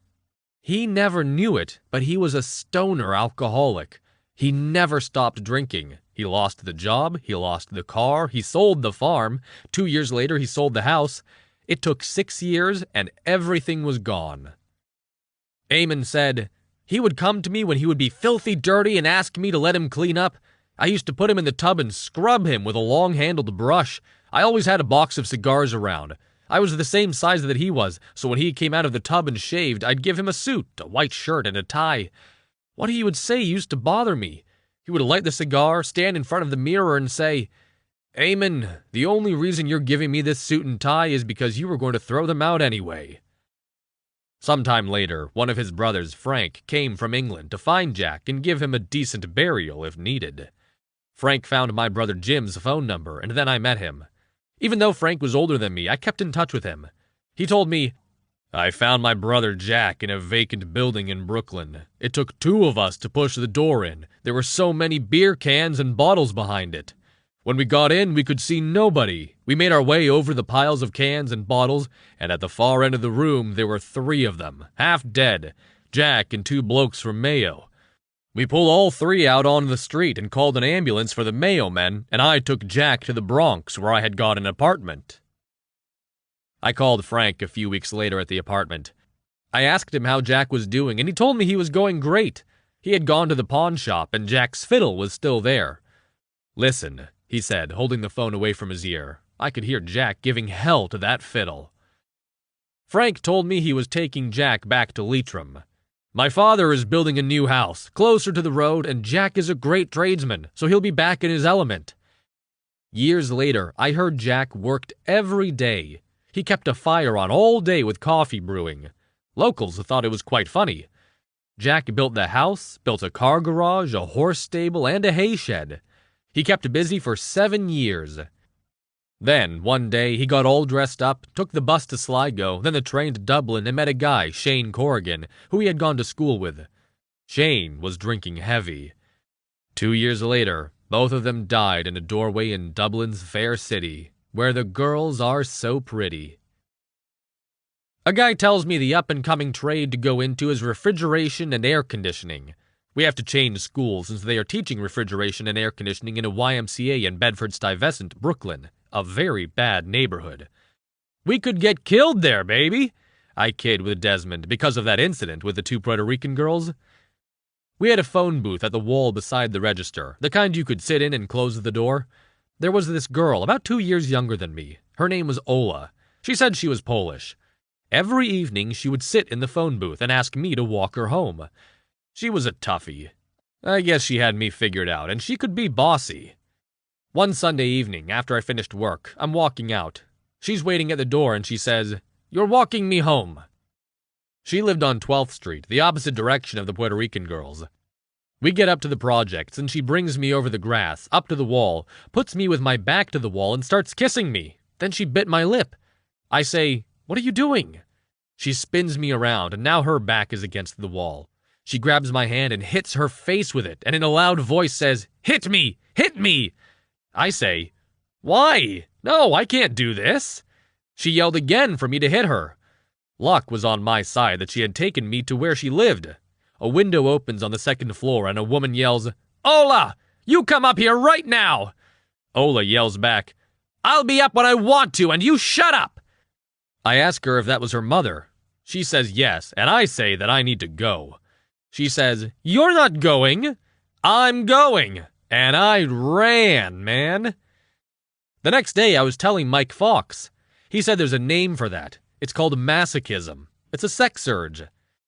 He never knew it, but he was a stoner alcoholic. He never stopped drinking. He lost the job, he lost the car, he sold the farm. 2 years later, he sold the house. It took 6 years, and everything was gone. Eamon said, "He would come to me when he would be filthy dirty and ask me to let him clean up. I used to put him in the tub and scrub him with a long-handled brush. I always had a box of cigars around. I was the same size that he was, so when he came out of the tub and shaved, I'd give him a suit, a white shirt, and a tie. What he would say used to bother me. He would light the cigar, stand in front of the mirror, and say, 'Eamon, the only reason you're giving me this suit and tie is because you were going to throw them out anyway.'" Sometime later, one of his brothers, Frank, came from England to find Jack and give him a decent burial if needed. Frank found my brother Jim's phone number, and then I met him. Even though Frank was older than me, I kept in touch with him. He told me, "I found my brother Jack in a vacant building in Brooklyn. It took 2 of us to push the door in. There were so many beer cans and bottles behind it. When we got in, we could see nobody. We made our way over the piles of cans and bottles, and at the far end of the room there were 3 of them, half dead, Jack and 2 blokes from Mayo. We pulled all 3 out onto the street and called an ambulance for the Mayo men, and I took Jack to the Bronx, where I had got an apartment." I called Frank a few weeks later at the apartment. I asked him how Jack was doing, and he told me he was going great. He had gone to the pawn shop, and Jack's fiddle was still there. "Listen," he said, holding the phone away from his ear. I could hear Jack giving hell to that fiddle. Frank told me he was taking Jack back to Leitrim. "My father is building a new house, closer to the road, and Jack is a great tradesman, so he'll be back in his element." Years later, I heard Jack worked every day. He kept a fire on all day with coffee brewing. Locals thought it was quite funny. Jack built the house, built a car garage, a horse stable, and a hay shed. He kept busy for 7 years. Then, one day, he got all dressed up, took the bus to Sligo, then the train to Dublin, and met a guy, Shane Corrigan, who he had gone to school with. Shane was drinking heavy. 2 years later, both of them died in a doorway in Dublin's fair city, where the girls are so pretty. A guy tells me the up-and-coming trade to go into is refrigeration and air conditioning. We have to change schools since they are teaching refrigeration and air conditioning in a YMCA in Bedford-Stuyvesant, Brooklyn, a very bad neighborhood. "We could get killed there, baby," I kid with Desmond because of that incident with the 2 Puerto Rican girls. We had a phone booth at the wall beside the register, the kind you could sit in and close the door. There was this girl, about 2 years younger than me. Her name was Ola. She said she was Polish. Every evening she would sit in the phone booth and ask me to walk her home. She was a toughie. I guess she had me figured out, and she could be bossy. One Sunday evening, after I finished work, I'm walking out. She's waiting at the door and she says, You're walking me home." She lived on 12th Street, the opposite direction of the Puerto Rican girls. We get up to the projects, and she brings me over the grass, up to the wall, puts me with my back to the wall, and starts kissing me. Then she bit my lip. I say, "What are you doing?" She spins me around, and now her back is against the wall. She grabs my hand and hits her face with it, and in a loud voice says, "Hit me! Hit me!" I say, "Why? No, I can't do this." She yelled again for me to hit her. Luck was on my side that she had taken me to where she lived. A window opens on the second floor, and a woman yells, "Ola, you come up here right now!" Ola yells back, "I'll be up when I want to, and you shut up!" I ask her if that was her mother. She says yes, and I say that I need to go. She says, "You're not going." "I'm going." And I ran, man. The next day, I was telling Mike Fox. He said there's a name for that. It's called masochism. It's a sex urge.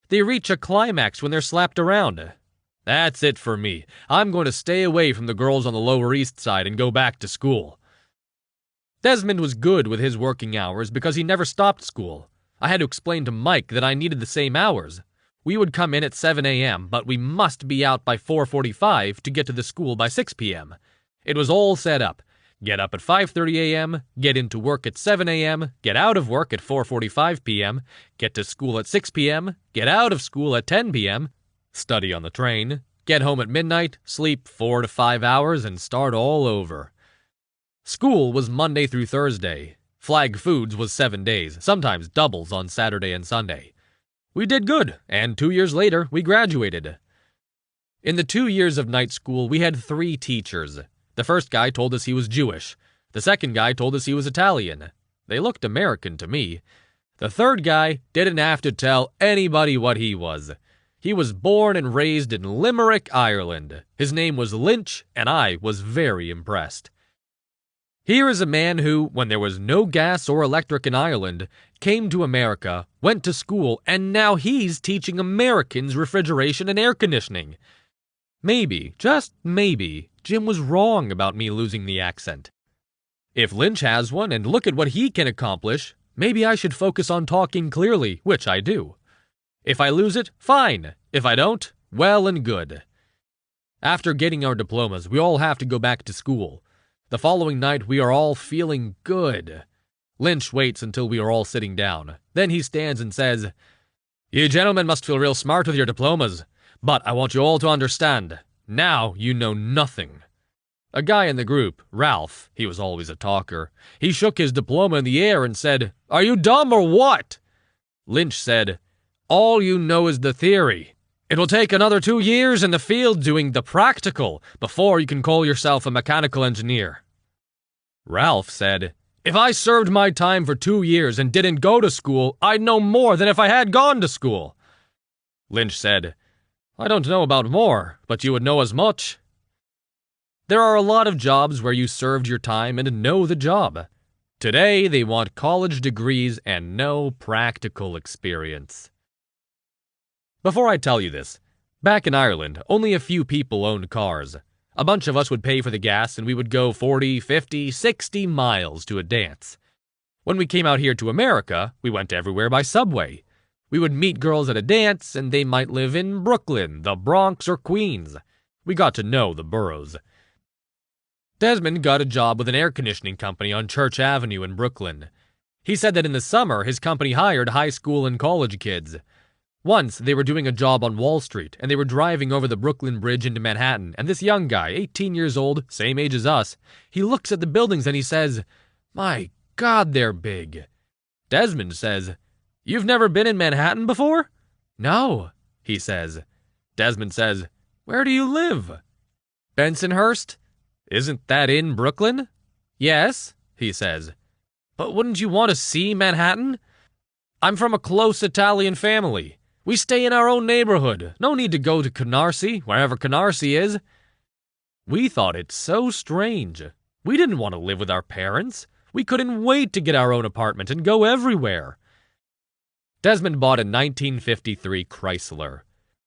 They reach a climax when they're slapped around. That's it for me. I'm going to stay away from the girls on the Lower East Side and go back to school. Desmond was good with his working hours because he never stopped school. I had to explain to Mike that I needed the same hours. We would come in at 7 a.m., but we must be out by 4:45 to get to the school by 6 p.m. It was all set up. Get up at 5:30 a.m., get into work at 7 a.m., get out of work at 4:45 p.m., get to school at 6 p.m., get out of school at 10 p.m., study on the train, get home at midnight, sleep 4 to 5 hours, and start all over. School was Monday through Thursday. Flag Foods was 7 days, sometimes doubles on Saturday and Sunday. We did good, and 2 years later, we graduated. In the 2 years of night school, we had 3 teachers. The first guy told us he was Jewish. The second guy told us he was Italian. They looked American to me. The third guy didn't have to tell anybody what he was. He was born and raised in Limerick, Ireland. His name was Lynch, and I was very impressed. Here is a man who, when there was no gas or electric in Ireland, came to America, went to school, and now he's teaching Americans refrigeration and air conditioning. Maybe, just maybe, Jim was wrong about me losing the accent. If Lynch has one and look at what he can accomplish, maybe I should focus on talking clearly, which I do. If I lose it, fine. If I don't, well and good. After getting our diplomas, we all have to go back to school. The following night, we are all feeling good. Lynch waits until we are all sitting down. Then he stands and says, "You gentlemen must feel real smart with your diplomas. But I want you all to understand, now you know nothing." A guy in the group, Ralph, he was always a talker, he shook his diploma in the air and said, "Are you dumb or what?" Lynch said, "All you know is the theory. It will take another 2 years in the field doing the practical before you can call yourself a mechanical engineer." Ralph said, "If I served my time for 2 years and didn't go to school, I'd know more than if I had gone to school." Lynch said, "I don't know about more, but you would know as much." There are a lot of jobs where you served your time and know the job. Today, they want college degrees and no practical experience. Before I tell you this, back in Ireland, only a few people owned cars. A bunch of us would pay for the gas and we would go 40, 50, 60 miles to a dance. When we came out here to America, we went everywhere by subway. We would meet girls at a dance, and they might live in Brooklyn, the Bronx, or Queens. We got to know the boroughs. Desmond got a job with an air conditioning company on Church Avenue in Brooklyn. He said that in the summer, his company hired high school and college kids. Once, they were doing a job on Wall Street, and they were driving over the Brooklyn Bridge into Manhattan, and this young guy, 18 years old, same age as us, he looks at the buildings and he says, "My God, they're big." Desmond says, "You've never been in Manhattan before?" "No," he says. Desmond says, "Where do you live?" "Bensonhurst." "Isn't that in Brooklyn?" "Yes," he says. "But wouldn't you want to see Manhattan?" "I'm from a close Italian family. We stay in our own neighborhood. No need to go to Canarsie, wherever Canarsie is." We thought it so strange. We didn't want to live with our parents. We couldn't wait to get our own apartment and go everywhere. Desmond bought a 1953 Chrysler.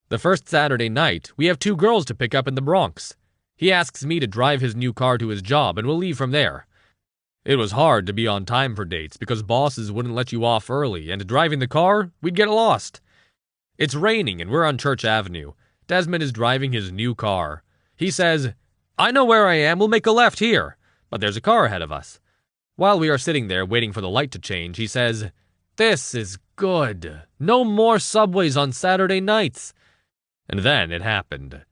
The first Saturday night, we have 2 girls to pick up in the Bronx. He asks me to drive his new car to his job, and we'll leave from there. It was hard to be on time for dates because bosses wouldn't let you off early, and driving the car, we'd get lost. It's raining and we're on Church Avenue. Desmond is driving his new car. He says, "I know where I am, we'll make a left here." But there's a car ahead of us. While we are sitting there waiting for the light to change, he says, "This is good. No more subways on Saturday nights." And then it happened.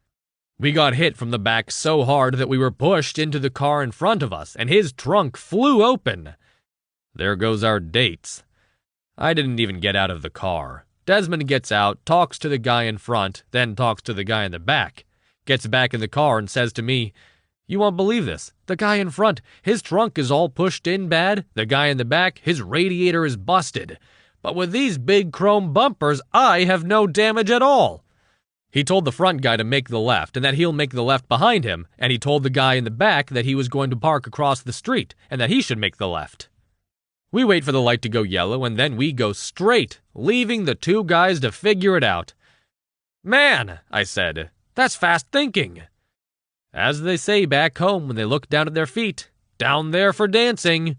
We got hit from the back so hard that we were pushed into the car in front of us, and his trunk flew open. There goes our dates. I didn't even get out of the car. Desmond gets out, talks to the guy in front, then talks to the guy in the back. Gets back in the car and says to me, "You won't believe this. The guy in front, his trunk is all pushed in bad. The guy in the back, his radiator is busted. But with these big chrome bumpers, I have no damage at all." He told the front guy to make the left, and that he'll make the left behind him, and he told the guy in the back that he was going to park across the street, and that he should make the left. We wait for the light to go yellow, and then we go straight, leaving the two guys to figure it out. "Man," I said, "that's fast thinking." As they say back home when they look down at their feet, down there for dancing.